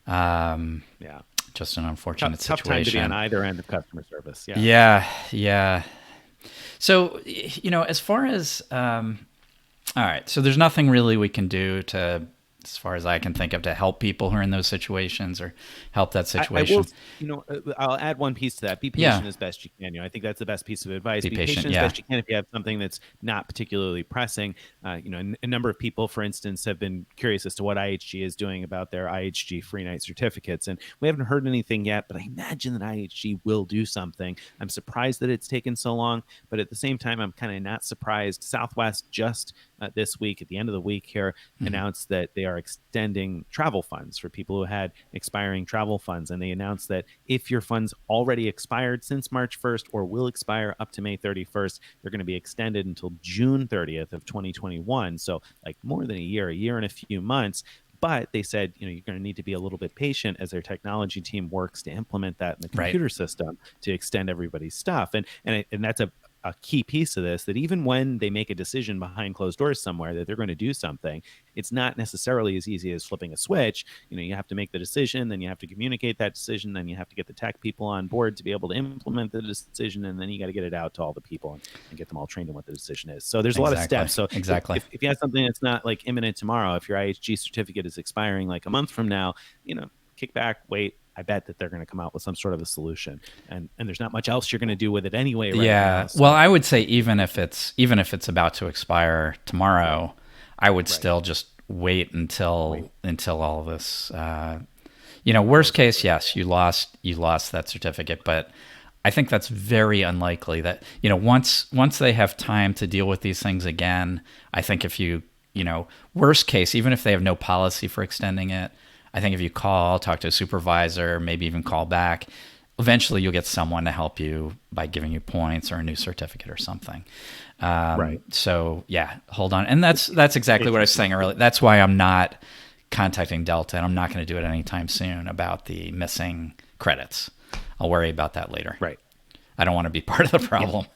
um Yeah. just an Tough, unfortunate tough time to be on situation. either end of customer service. Yeah. Yeah, yeah. So as far as all right, so there's nothing really we can do to, as far as I can think of, to help people who are in those situations or help that I will, situation. I'll add one piece to that. Be Yeah, patient as best you can. I think that's the best piece of advice. be Be patient. patient as Yeah. best you can if you have something that's not particularly pressing. A number of people, for instance, have been curious as to what IHG is doing about their IHG free night certificates. And we haven't heard anything yet, but I imagine that IHG will do something. I'm surprised that it's taken so long, but at the same time, I'm kind of not surprised. Southwest just this week, at the end of the week here, Mhm. announced that they are extending travel funds for people who had expiring travel funds. And they announced that if your funds already expired since March 1st or will expire up to May 31st, they're going to be extended until June 30th of 2021. So like more than a year and a few months. But they said, you're going to need to be a little bit patient as their technology team works to implement that in the Right. computer system to extend everybody's stuff. And that's a key piece of this, that even when they make a decision behind closed doors somewhere that they're going to do something, it's not necessarily as easy as flipping a switch. You have to make the decision, then you have to communicate that decision, then you have to get the tech people on board to be able to implement the decision, and then you got to get it out to all the people and get them all trained in what the decision is. So there's a lot of Exactly. steps. So Exactly. if you have something that's not like imminent tomorrow, if your IHG certificate is expiring like a month from now, kick back, wait. I bet that they're going to come out with some sort of a solution, and there's not much else you're going to do with it anyway right now. So. Well, I would say even if it's about to expire tomorrow, I would still just wait until all of this. Worst case, yes, you lost that certificate, but I think that's very unlikely. That once they have time to deal with these things again, I think if worst case, even if they have no policy for extending it, I think if you talk to a supervisor, maybe even call back, eventually you'll get someone to help you by giving you points or a new certificate or something. Right. So yeah, hold on. And that's exactly what I was saying earlier. That's why I'm not contacting Delta, and I'm not going to do it anytime soon about the missing credits. I'll worry about that later. Right. I don't want to be part of the problem.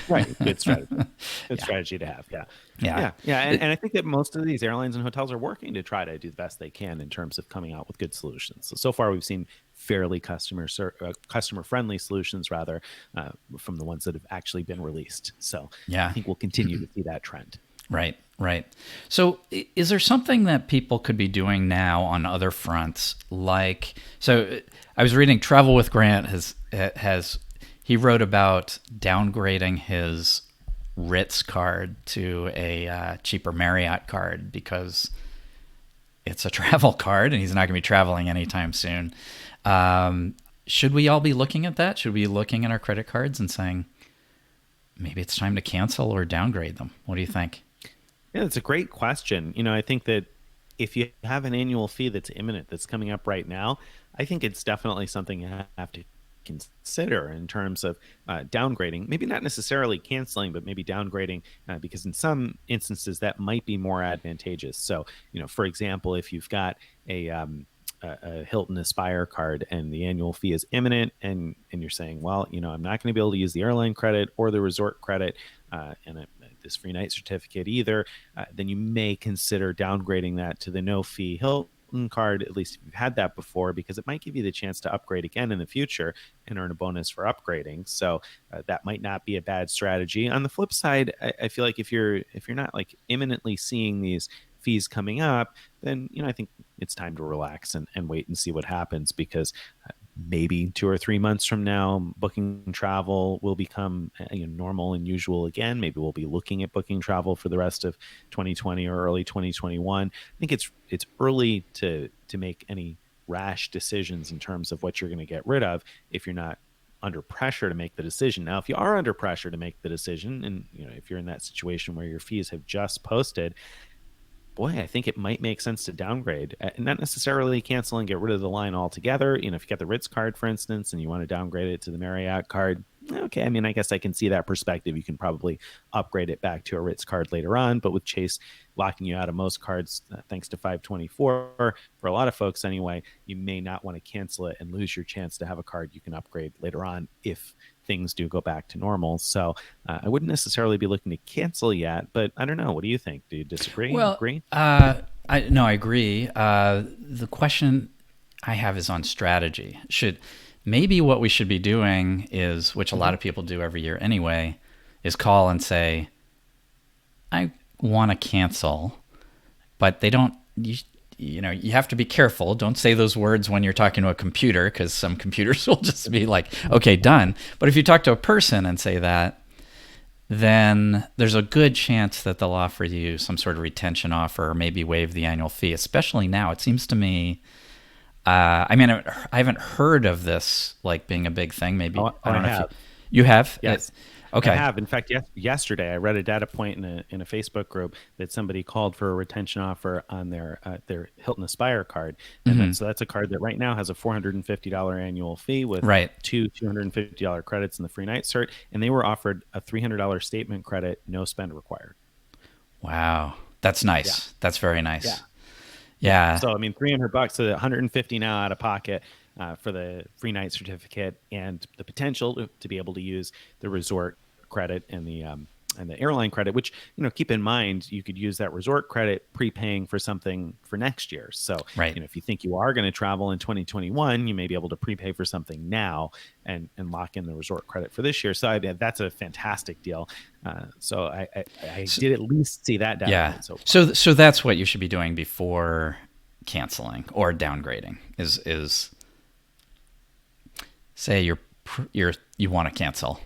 Right. Good strategy. Good strategy to have. Yeah. And I think that most of these airlines and hotels are working to try to do the best they can in terms of coming out with good solutions. So far, we've seen fairly customer friendly solutions, rather, from the ones that have actually been released. So I think we'll continue to see that trend. Right. So is there something that people could be doing now on other fronts? So I was reading Travel with Grant he wrote about downgrading his Ritz card to a cheaper Marriott card because it's a travel card and he's not going to be traveling anytime soon. Should we all be looking at that? Should we be looking at our credit cards and saying, maybe it's time to cancel or downgrade them? What do you think? Yeah, it's a great question. I think that if you have an annual fee that's imminent, that's coming up right now, I think it's definitely something you have to consider in terms of downgrading. Maybe not necessarily canceling, but maybe downgrading, because in some instances that might be more advantageous. So, for example, if you've got a Hilton Aspire card and the annual fee is imminent, and you're saying, well, I'm not going to be able to use the airline credit or the resort credit this free night certificate either, then you may consider downgrading that to the no fee Hilton card, at least if you've had that before, because it might give you the chance to upgrade again in the future and earn a bonus for upgrading. So that might not be a bad strategy. On the flip side, I feel like if you're not like imminently seeing these fees coming up, then I think it's time to relax and wait and see what happens, because maybe 2 or 3 months from now, booking travel will become normal and usual again. Maybe we'll be looking at booking travel for the rest of 2020 or early 2021. I think it's early to make any rash decisions in terms of what you're going to get rid of if you're not under pressure to make the decision. Now, if you are under pressure to make the decision, and if you're in that situation where your fees have just posted, boy, I think it might make sense to downgrade, not necessarily cancel and get rid of the line altogether. If you get the Ritz card, for instance, and you want to downgrade it to the Marriott card, okay, I guess I can see that perspective. You can probably upgrade it back to a Ritz card later on, but with Chase locking you out of most cards, thanks to 524, for a lot of folks anyway, you may not want to cancel it and lose your chance to have a card you can upgrade later on if things do go back to normal. So I wouldn't necessarily be looking to cancel yet, but I don't know. What do you think? Do you disagree? Well, agree? I agree. The question I have is on strategy. Maybe what we should be doing is, which a lot of people do every year anyway, is call and say, I want to cancel, but they don't, you have to be careful. Don't say those words when you're talking to a computer, because some computers will just be like, okay, done. But if you talk to a person and say that, then there's a good chance that they'll offer you some sort of retention offer or maybe waive the annual fee, especially now. It seems to me, I haven't heard of this like being a big thing. Maybe I don't know have. if you have. Yes. Okay. I have. In fact, yesterday I read a data point in a Facebook group that somebody called for a retention offer on their Hilton Aspire card, and so that's a card that right now has a $450 annual fee with two $250 credits in the free night cert, and they were offered a $300 statement credit, no spend required. Wow, that's nice. Yeah. That's very nice. Yeah. Yeah. So I mean, $300, so 150 now out of pocket for the free night certificate, and the potential to be able to use the resort credit and the airline credit. Which, keep in mind, you could use that resort credit prepaying for something for next year. So Right. if you think you are going to travel in 2021, you may be able to prepay for something now and lock in the resort credit for this year. So that's a fantastic deal. So I So, did at least see that data yeah. point so far. So that's what you should be doing before canceling or downgrading. Is say you want to cancel.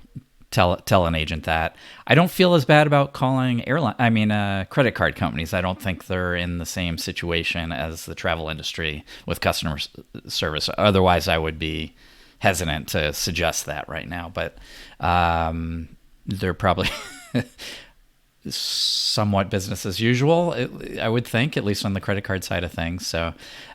Tell an agent that. I don't feel as bad about calling credit card companies. I don't think they're in the same situation as the travel industry with customer service. Otherwise, I would be hesitant to suggest that right now. But they're probably somewhat business as usual, I would think, at least on the credit card side of things. So,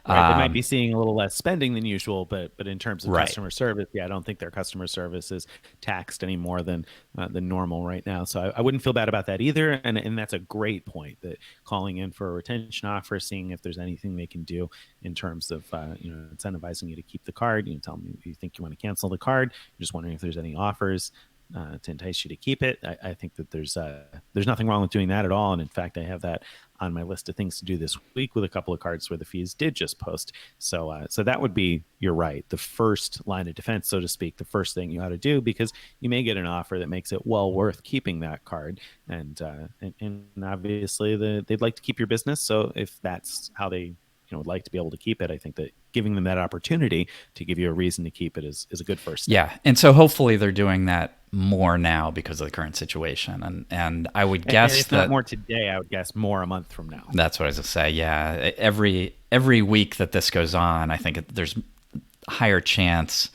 Right. They might be seeing a little less spending than usual, but in terms of right. customer service, yeah, I don't think their customer service is taxed any more than normal right now. So I wouldn't feel bad about that either. And that's a great point, that calling in for a retention offer, seeing if there's anything they can do in terms of incentivizing you to keep the card. Tell them you think you want to cancel the card. You're just wondering if there's any offers to entice you to keep it. I think that there's nothing wrong with doing that at all. And in fact, I have that on my list of things to do this week with a couple of cards where the fees did just post. So that would be, you're right, the first line of defense, so to speak, the first thing you ought to do, because you may get an offer that makes it well worth keeping that card. And obviously they'd like to keep your business. So if that's how they would like to be able to keep it, I think that giving them that opportunity to give you a reason to keep it is a good first step. Yeah, and so hopefully they're doing that more now because of the current situation, and I would guess and if that not more today, I would guess more a month from now. that's what I was gonna say. Yeah, every week that this goes on, I think there's a higher chance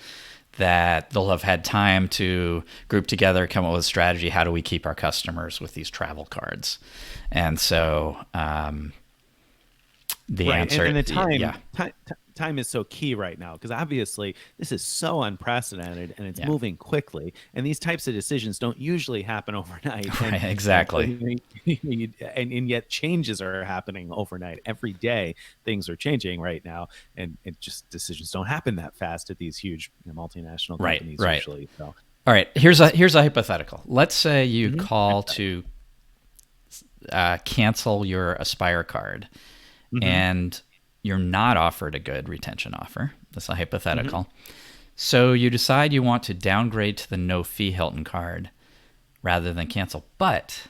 that they'll have had time to group together, come up with a strategy. How do we keep our customers with these travel cards? And so the Right. answer, And the time, yeah, time is so key right now, because obviously this is so unprecedented and it's yeah, moving quickly. And these types of decisions don't usually happen overnight. right, exactly. And yet changes are happening overnight. Every day things are changing right now. And it just, decisions don't happen that fast at these huge multinational Right, companies right. usually. So, All right, here's a hypothetical. Let's say you mhm. call to cancel your Aspire card, Mhm. and you're not offered a good retention offer. That's a Mhm. hypothetical. So you decide you want to downgrade to the no fee Hilton card rather than cancel, but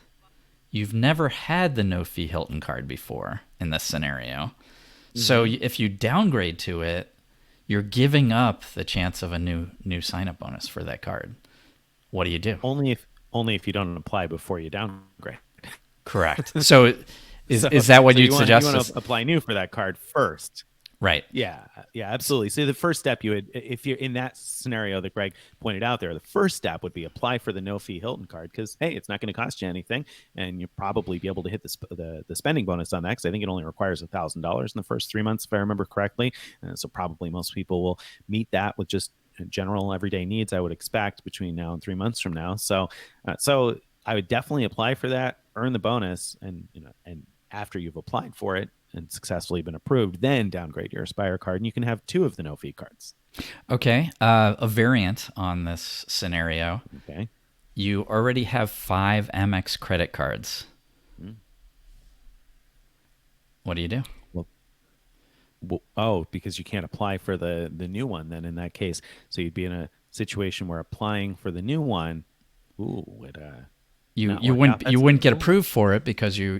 you've never had the no fee Hilton card before in this scenario. So Mhm. if you downgrade to it, you're giving up the chance of a new sign up bonus for that card. What do you do? Only if you don't apply before you downgrade. Correct. So So, is that what so you'd you suggest? want to apply new for that card first. Right. Yeah, yeah, absolutely. So the first step, you would, if you're in that scenario that Greg pointed out there, the first step would be apply for the no fee Hilton card, because hey, it's not going to cost you anything, and you'll probably be able to hit the spending bonus on that, because I think it only requires $1,000 in the first 3 months, if I remember correctly. So probably most people will meet that with just general everyday needs, I would expect, between now and 3 months from now. So I would definitely apply for that, earn the bonus, and after you've applied for it and successfully been approved, then downgrade your Aspire card, and you can have two of the no fee cards. Okay. A variant on this scenario. Okay. You already have 5 Amex credit cards. Mm. What do you do? Oh, because you can't apply for the new one then in that case. So you'd be in a situation where applying for the new one, would You not you work out. wouldn't you That's wouldn't get cool. approved for it because you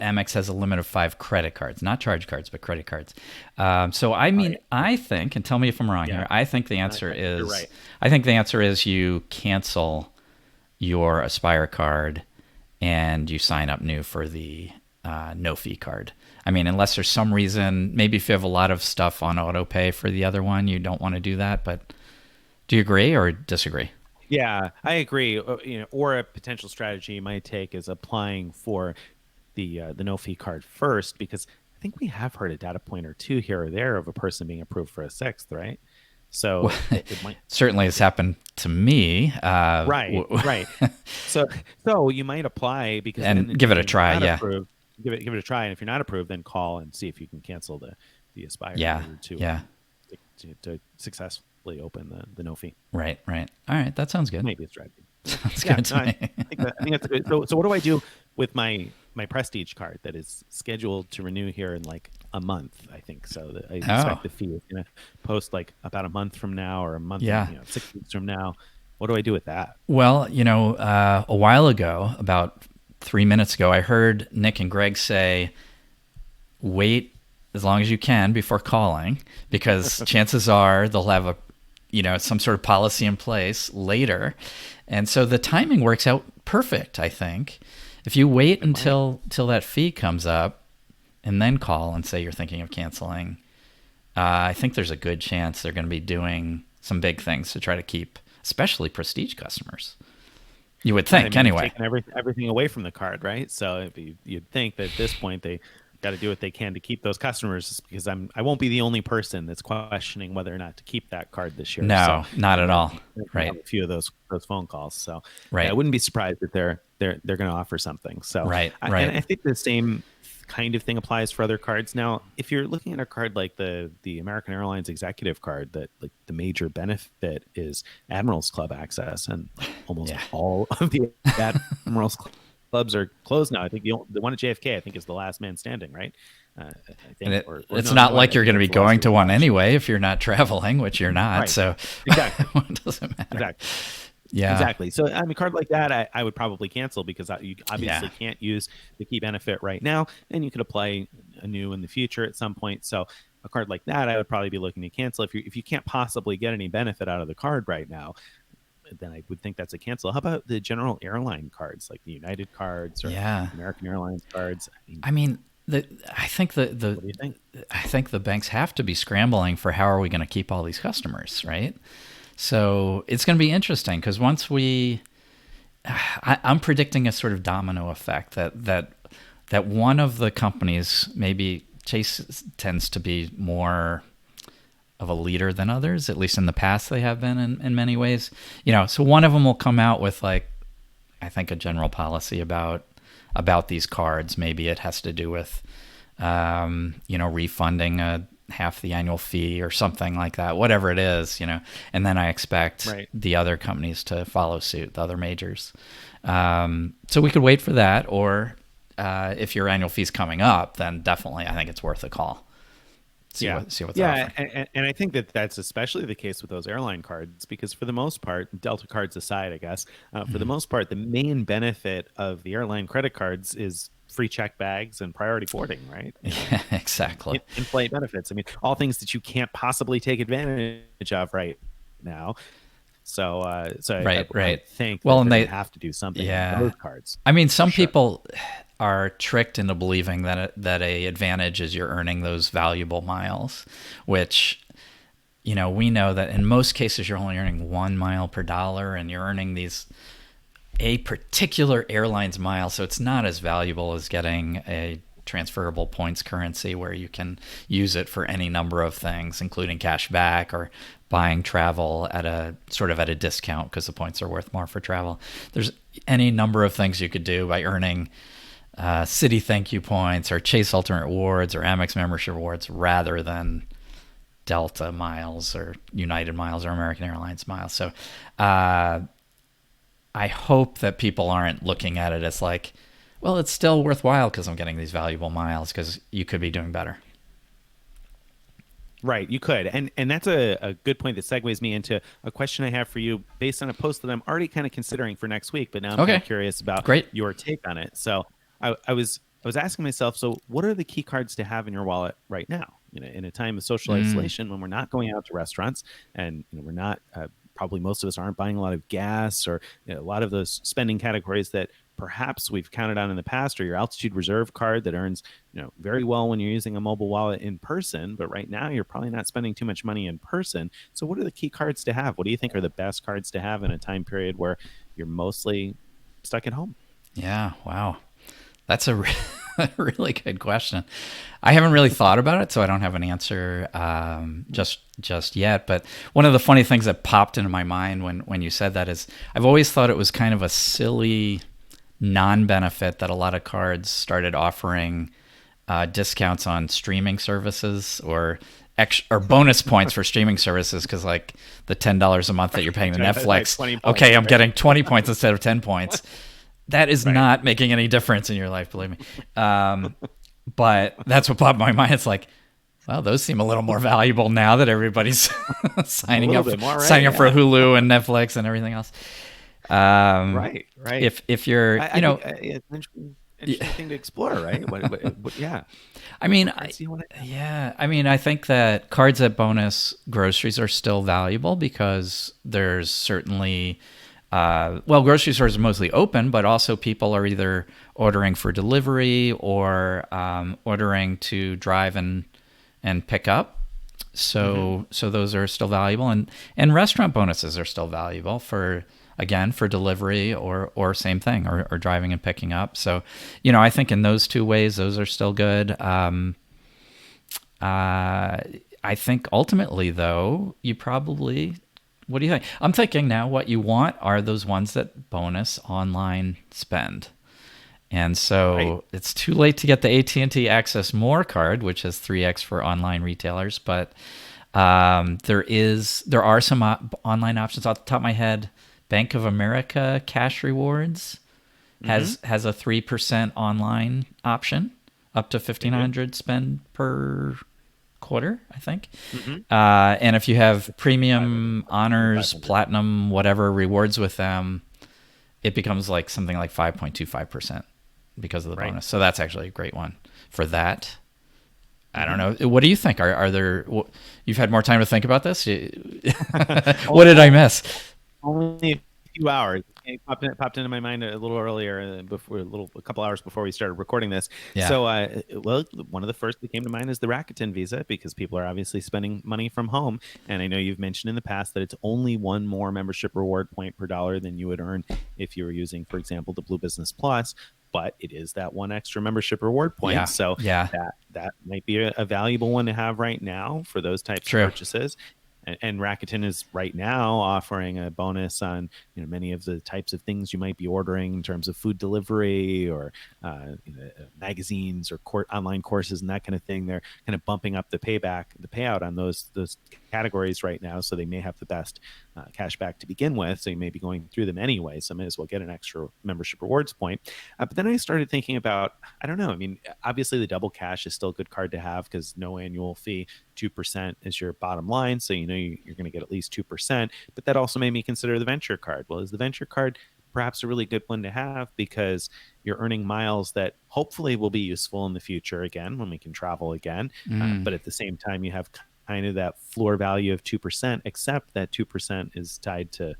Amex has a limit of 5 credit cards, not charge cards, but credit cards. So I All mean, right. I think, and tell me if I'm wrong Yeah. here. I think the No, answer you're is right. you cancel your Aspire card and you sign up new for the no fee card. I mean, unless there's some reason, maybe if you have a lot of stuff on auto pay for the other one, you don't want to do that. But do you agree or disagree? Yeah, I agree. Or a potential strategy you might take is applying for the no fee card first, because I think we have heard a data point or two here or there of a person being approved for a sixth, right? Well, So it might. certainly has happened to me. Right, right. So you might apply, because then And give it a you're try. not Yeah. approved. give it a try. And if you're not approved, then call and see if you can cancel the Aspire in Yeah. order Yeah. to successfully open the no fee. Right. Right. All right. That sounds good. Maybe it's strategy. Sounds Yeah, good no, to me. I think that's good. So what do I do with my Prestige card that is scheduled to renew here in like a month? I think so. I Oh, expect the fee is going to post like about a month from now, or a month and yeah. 6 weeks from now. What do I do with that? Well, a while ago, about 3 minutes ago, I heard Nick and Greg say, wait as long as you can before calling, because chances are they'll have some sort of policy in place later. And so the timing works out perfect, I think. If you wait Good point. until that fee comes up and then call and say you're thinking of canceling, I think there's a good chance they're going to be doing some big things to try to keep, especially prestige customers. You would Right. I think, mean, they've anyway. taken everything away from the card, right? So you'd think that at this point they got to do what they can to keep those customers, because I won't be the only person that's questioning whether or not to keep that card this year. So No, not at all. they're gonna have Right, a few of those phone calls. So yeah, I right, wouldn't be surprised if they're going to offer something. So right, and right. I think the same kind of thing applies for other cards. Now, if you're looking at a card like the American Airlines Executive Card, that like the major benefit is Admirals Club access, and like almost Yeah. all of the Admirals clubs are closed now. I think the one at JFK, I think, is the last man standing, right? I And think, or it's no, not no, I like you're think going to be that's the last going to year one actually. anyway if you're not traveling, which you're not. Right. So Exactly. it doesn't matter. Exactly. Yeah. Exactly. So, I mean, a card like that, I would probably cancel, because you obviously Yeah. can't use the key benefit right now, and you could apply anew in the future at some point. So, a card like that, I would probably be looking to cancel. If you can't possibly get any benefit out of the card right now, then I would think that's a cancel. How about the general airline cards, like the United cards or Yeah. American Airlines cards? I mean, I mean, I think what do you think? the banks have to be scrambling for how are we going to keep all these customers, right? So it's going to be interesting because I'm predicting a sort of domino effect that one of the companies, maybe Chase tends to be more of a leader than others, at least in the past they have been in many ways. So one of them will come out with like, I think, a general policy about these cards. Maybe it has to do with refunding half the annual fee or something like that, whatever it is, and then I expect Right. the other companies to follow suit, the other majors. So we could wait for that, or if your annual fee's coming up, then definitely I think it's worth a call. Yeah. See what's Yeah. offering. And I think that that's especially the case with those airline cards, because for the most part, Delta cards aside, I guess, for the most part, the main benefit of the airline credit cards is free check bags and priority boarding, right? Yeah, exactly. In-flight benefits. I mean, all things that you can't possibly take advantage of right now. So Right, I right. think Well, that and they're they, going to have to do something on yeah. those cards I mean, for some sure. people are tricked into believing that a advantage is you're earning those valuable miles, which we know that in most cases you're only earning 1 mile per dollar, and you're earning these a particular airline's miles, so it's not as valuable as getting a transferable points currency where you can use it for any number of things, including cash back or buying travel at a discount because the points are worth more for travel. There's any number of things you could do by earning Citi thank you points or Chase Ultimate Rewards or Amex membership rewards rather than Delta miles or United miles or American Airlines miles. So I hope that people aren't looking at it as like, well, it's still worthwhile because I'm getting these valuable miles, because you could be doing better. Right, you could, and that's a good point that segues me into a question I have for you based on a post that I'm already kind of considering for next week, but now I'm kind Okay, of curious about great. your take on it. So I was asking myself, so what are the key cards to have in your wallet right now? In a time of social Mm, isolation, when we're not going out to restaurants, and we're not probably most of us aren't buying a lot of gas, or a lot of those spending categories that perhaps we've counted on in the past, or your altitude reserve card that earns very well when you're using a mobile wallet in person, but right now you're probably not spending too much money in person. So what are the key cards to have? What do you think are the best cards to have in a time period where you're mostly stuck at home? yeah, wow. That's a really good question. I haven't really thought about it, so I don't have an answer just yet. But one of the funny things that popped into my mind when you said that is I've always thought it was kind of a silly non-benefit that a lot of cards started offering discounts on streaming services or or bonus points for streaming services, because like the $10 a month that you're paying to Like Netflix, 20 points, okay, I'm right? getting 20 points instead of 10 points. That is Right. not making any difference in your life, believe me. But that's what popped in my mind. It's like, well, those seem a little more valuable now that everybody's A signing little up bit more, right? signing up for Yeah. Hulu and Netflix and everything else. Right. Right. If you're, I think it's an interesting thing to explore, right? Yeah. I mean, What cards do you want to have? yeah, I mean, I think that cards at bonus groceries are still valuable because there's certainly, well, grocery stores are mostly open, but also people are either ordering for delivery or ordering to drive and pick up. So those are still valuable, and restaurant bonuses are still valuable for, again, for delivery or same thing, or driving and picking up. So, I think in those two ways, those are still good. I think ultimately, though, you probably, what do you think? I'm thinking now what you want are those ones that bonus online spend. And Right. so it's too late to get the AT&T Access More card, which has 3x for online retailers, but there are some online options off the top of my head. Bank of America Cash Rewards Mm-hmm. has a 3% online option, up to They do. 1,500 spend per quarter, I think. Mm-hmm. And if you have premium, honors, 500. platinum, whatever rewards with them, it becomes like something like 5.25% because of the Right. bonus. So that's actually a great one for that. I don't Mm-hmm. know. What do you think? Are there? You've had more time to think about this. What Oh, did I miss? only a few hours. It popped into my mind a little earlier, before a couple hours before we started recording this. Yeah. So, well, one of the first that came to mind is the Rakuten Visa, because people are obviously spending money from home. And I know you've mentioned in the past that it's only one more membership reward point per dollar than you would earn if you were using, for example, the Blue Business Plus. But it is that one extra membership reward point. Yeah. So Yeah. that might be a valuable one to have right now for those types of True. purchases. And Rakuten is right now offering a bonus on many of the types of things you might be ordering in terms of food delivery or magazines or online courses and that kind of thing. They're kind of bumping up the payout on those categories right now, so they may have the best cash back to begin with. So you may be going through them anyway, so may as well get an extra membership rewards point. But then I started thinking about, I don't know. I mean, obviously the double cash is still a good card to have because no annual fee. 2% is your bottom line, so you're going to get at least 2%. But that also made me consider the venture card. Well, is the venture card perhaps a really good one to have, because you're earning miles that hopefully will be useful in the future again when we can travel again, Mm, but at the same time you have kind of that floor value of 2%, except that 2% is tied to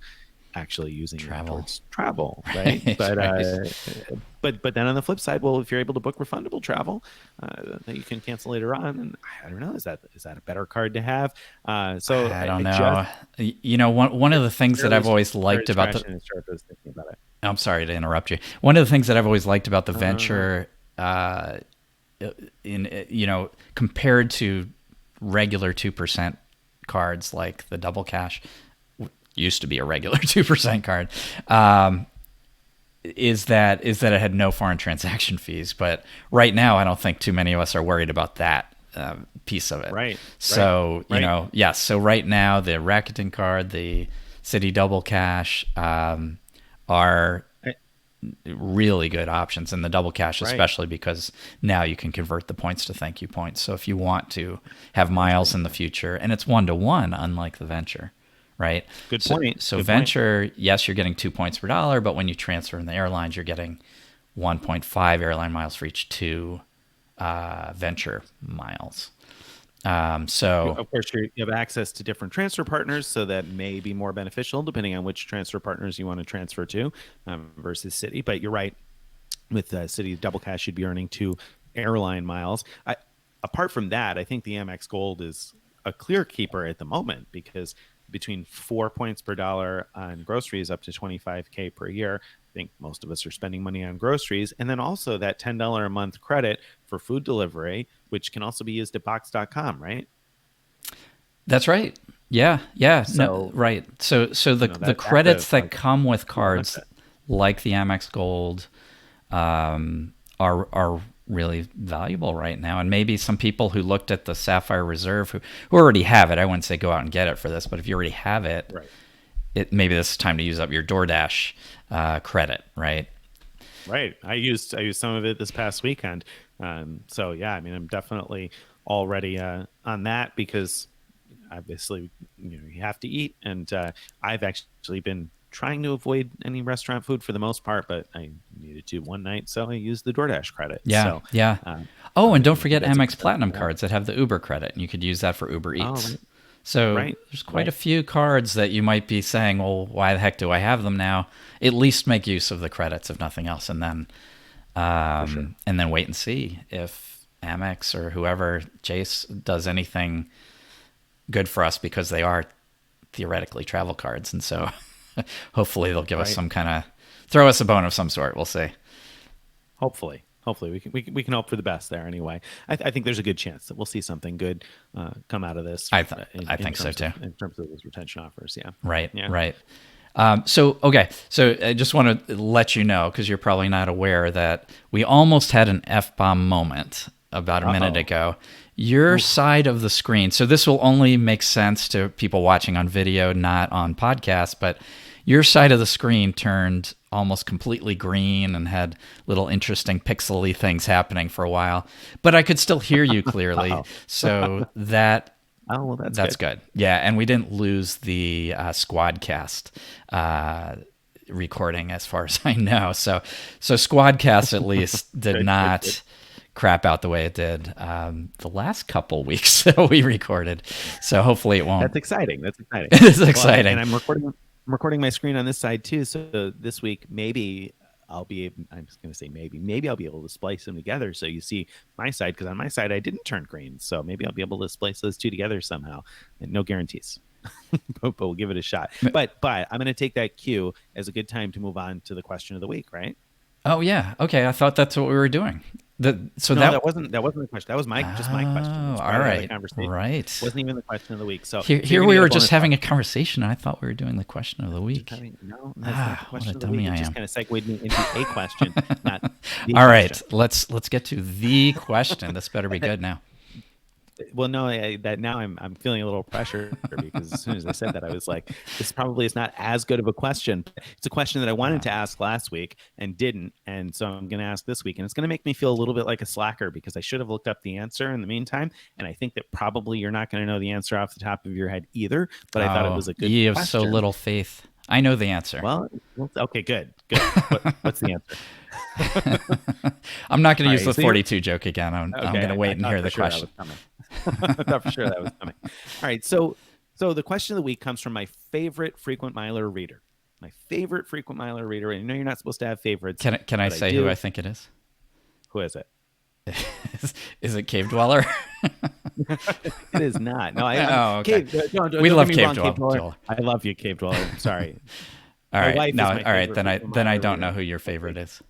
actually using it travel. towards travel, right? Right. But Right. but then on the flip side, well, if you're able to book refundable travel that you can cancel later on, and I don't know, is that a better card to have? So I I don't just know. One of the things that barely I've always started liked about the, scratching the surface thinking about it. I'm sorry to interrupt you. One of the things that I've always liked about the No, no, no. venture, compared to regular 2% cards like the double cash, used to be a regular 2% card, is that it had no foreign transaction fees. But right now, I don't think too many of us are worried about that piece of it. Right, right, So, right. yes. So right now, the Rakuten card, the City Double Cash, are I- really good options, and the double cash Right. especially, because now you can convert the points to thank you points. So if you want to have That's miles right. in the future, and it's 1-to-1 unlike the venture, right? Good so point. so Good point. venture, yes, you're getting 2 points per dollar, but when you transfer in the airlines, you're getting 1.5 airline miles for each 2 venture miles. So Of course, you have access to different transfer partners, so that may be more beneficial depending on which transfer partners you want to transfer to, versus City. But you're right, with City Double Cash, you'd be earning 2 airline miles. Apart from that, I think the Amex Gold is a clear keeper at the moment, because between 4 points per dollar on groceries up to 25K per year, I think most of us are spending money on groceries. And then also that $10 a month credit for food delivery, which can also be used at box.com, right? that's right. Yeah, yeah, no, So, right. So the that's credits a that come with real cards benefit. like the Amex Gold, are really valuable right now. And maybe some people who looked at the Sapphire Reserve who already have it, I wouldn't say go out and get it for this, but if you already have it, Right. maybe this is time to use up your DoorDash credit, right? Right. I used some of it this past weekend. So yeah, I mean, I'm definitely already on that because obviously you have to eat, and I've actually been trying to avoid any restaurant food for the most part, but I needed to one night, so I used the DoorDash credit. Yeah, So yeah. Oh, and don't I think forget that's a Amex good Platinum idea. cards that have the Uber credit, and you could use that for Uber Oh, Eats. right, So right, there's quite a right, few cards that you might be saying, well, why the heck do I have them now? At least make use of the credits, if nothing else, for sure. and then wait and see if Amex or whoever, Chase, does anything good for us because they are theoretically travel cards. And so hopefully they'll give us Right. some kind of, throw us a bone of some sort. We'll see. Hopefully, we can hope for the best there. Anyway, I think there's a good chance that we'll see something good come out of this I in think so terms too. of those retention offers. Yeah, Right, yeah. right. Okay. So I just want to let you know, because you're probably not aware, that we almost had an F bomb moment about a minute Uh-oh. ago. Your Oof. side of the screen. So this will only make sense to people watching on video, not on podcast, but your side of the screen turned almost completely green and had little interesting pixely things happening for a while. But I could still hear you clearly. Uh-oh. So Oh, well, that's that's good. good. Yeah, and we didn't lose the Squadcast recording, as far as I know. So Squadcast at least did Good, good, good. not crap out the way it did the last couple weeks that we recorded. So hopefully it won't. That's exciting. That's exciting. It is Well, and exciting. I'm recording my screen on this side too. So this week maybe I'm just going to say maybe I'll be able to splice them together. So you see my side, because on my side I didn't turn green. So maybe I'll be able to splice those two together somehow. And no guarantees, but we'll give it a shot. But I'm going to take that cue as a good time to move on to the question of the week, right? Oh yeah. Okay. I thought that's what we were doing. So No, that. that wasn't the question. That was my question. Oh, It's all part of the right. conversation. Right. Wasn't even the question of the week. So Here you're we gonna were get a just bonus having a question. conversation. I thought we were doing the question of the Just week. having, no, that's not the What a question of the dummy week. I It just am. kind of segued me into a question, not the All question. right, let's get to the question. This better be good now. Well, no, that now I'm feeling a little pressure because as soon as I said that, I was like, this probably is not as good of a question. It's a question that I wanted to ask last week and didn't, and so I'm going to ask this week, and it's going to make me feel a little bit like a slacker because I should have looked up the answer in the meantime, and I think that probably you're not going to know the answer off the top of your head either. But I thought it Oh, was a good ye have so question. little faith. I know the answer. Well, okay, good, good. What's the answer? I'm not going All to use right, the so you're 42 joke again. I'm okay. going to I wait and thought hear for the sure that question. was coming. I thought for sure that was coming. All right, so the question of the week comes from my favorite frequent miler reader. My favorite frequent miler reader. And I know you're not supposed to have favorites, Can I but I say who do. I think it is? Who is it? Is it Cave Dweller? It is not. No, I'm Oh, okay. Cave. Don't We get love me Cave wrong, Cave Dweller. Dweller. I love you, Cave Dweller. I'm sorry. All My right. wife No, is all my right. favorite Then frequent I miler don't reader. know who your favorite is.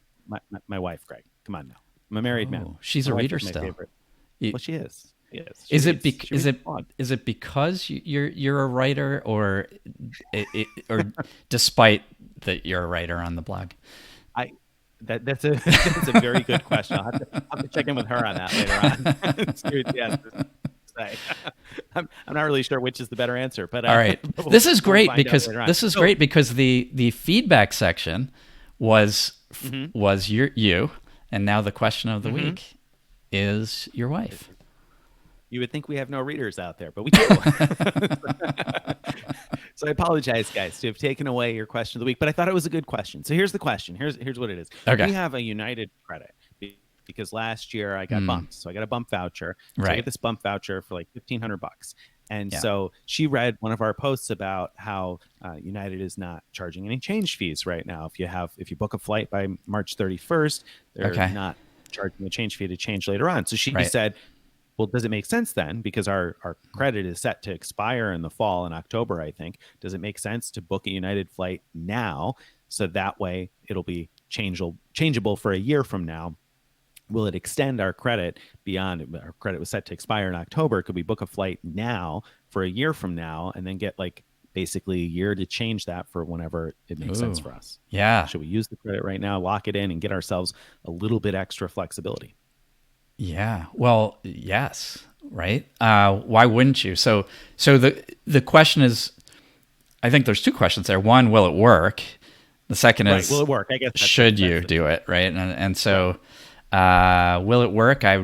My wife, Greg. Come on now. I'm a married man. Oh, she's My a wife reader is my still. favorite. You- Well, she is. Yes. Is it She reads the blog. is it because you're a writer, or or despite that you're a writer on the blog? I that's a that's a very good question. I'll have to check in with her on that later on. See what she has to say. I'm not really sure which is the better answer, but All right. but This is we'll great find out because later on. the feedback section was Mhm. was you, and now the question of the Mhm. week is your wife. You would think we have no readers out there, but we do. So I apologize, guys, to have taken away your question of the week, but I thought it was a good question. So here's the question. Here's what it is. Okay. We have a United credit because last year I got bumped, so I got a bump voucher. So I Right. get this bump voucher for like $1,500. And Yeah. so she read one of our posts about how United is not charging any change fees right now. If you book a flight by March 31st, they're Okay. not charging a change fee to change later on. So she Right. said, well, does it make sense then? Because our credit is set to expire in the fall in October, I think. Does it make sense to book a United flight now so that way it'll be changeable for a year from now? Will it extend our credit beyond our credit was set to expire in October? Could we book a flight now for a year from now and then get like basically a year to change that for whenever it makes sense Ooh, for us. yeah, Should we use the credit right now, lock it in, and get ourselves a little bit extra flexibility? yeah. Well, yes, right. Why wouldn't you? So the question is, I think there's two questions there. One, will it work? The second Right. Will is, it work? I guess should that's you the do it? Right. And right. so, will it work? I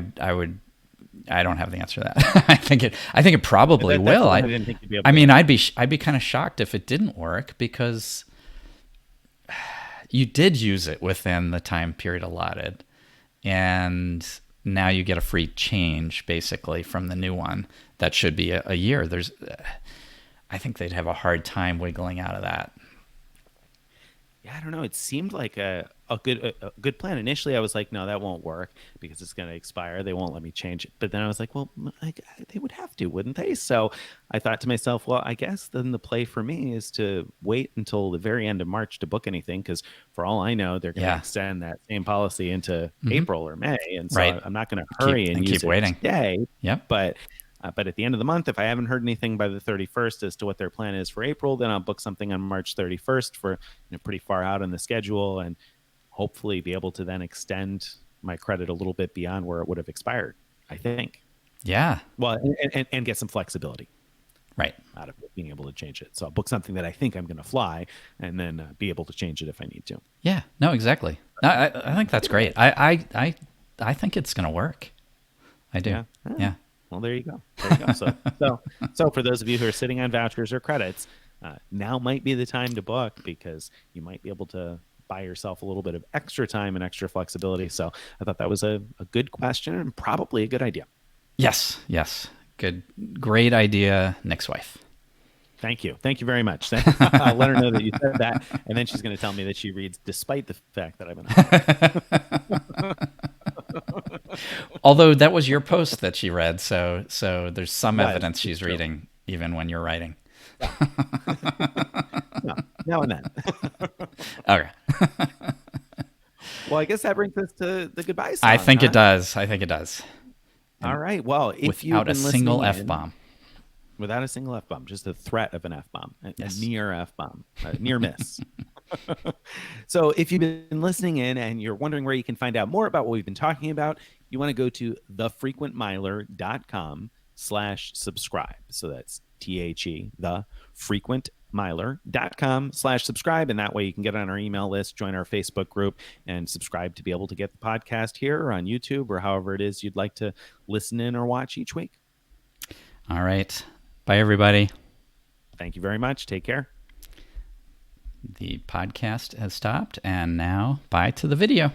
don't have the answer to that. I think it probably That's the will. one I didn't think you'd be able I to mean, answer. I'd be kind of shocked if it didn't work because you did use it within the time period allotted, and now you get a free change basically from the new one that should be a year. I think they'd have a hard time wiggling out of that. Yeah, I don't know. It seemed like a good plan. Initially, I was like, no, that won't work because it's going to expire. They won't let me change it. But then I was like, well, they would have to, wouldn't they? So I thought to myself, well, I guess then the play for me is to wait until the very end of March to book anything because for all I know, they're going to Yeah. extend that same policy into Hmm. April or May, and so Right. I'm not going to hurry and Keep use it waiting. today. Yep. But at the end of the month, if I haven't heard anything by the 31st as to what their plan is for April, then I'll book something on March 31st for pretty far out on the schedule and hopefully be able to then extend my credit a little bit beyond where it would have expired, I think. Yeah. Well, and get some flexibility Right. out of it, being able to change it. So I'll book something that I think I'm going to fly and then be able to change it if I need to. Yeah. No, exactly. No, I think that's great. I think it's going to work. I do. Yeah. Yeah. Well, there you go. There you go. So for those of you who are sitting on vouchers or credits, now might be the time to book because you might be able to buy yourself a little bit of extra time and extra flexibility. So I thought that was a good question and probably a good idea. Yes. Yes. Good. Great idea, Nick's wife. Thank you. Thank you very much. I'll let her know that you said that. And then she's going to tell me that she reads despite the fact that I've been. Although that was your post that she read, so there's some Was. evidence It's she's true. reading even when you're writing. No, now and then. Okay. Well, I guess that brings us to the goodbye I song, think it huh? does. I think it does. All right. Well, if you've Without a been listening single F in, bomb. without a single F bomb, just the threat of an F bomb, a Yes. near F bomb, a near miss. So if you've been listening in and you're wondering where you can find out more about what we've been talking about, you want to go to thefrequentmiler.com/subscribe. So that's thefrequentmiler.com/subscribe. And that way you can get on our email list, join our Facebook group, and subscribe to be able to get the podcast here or on YouTube or however it is you'd like to listen in or watch each week. All right. Bye, everybody. Thank you very much. Take care. The podcast has stopped, and now bye to the video.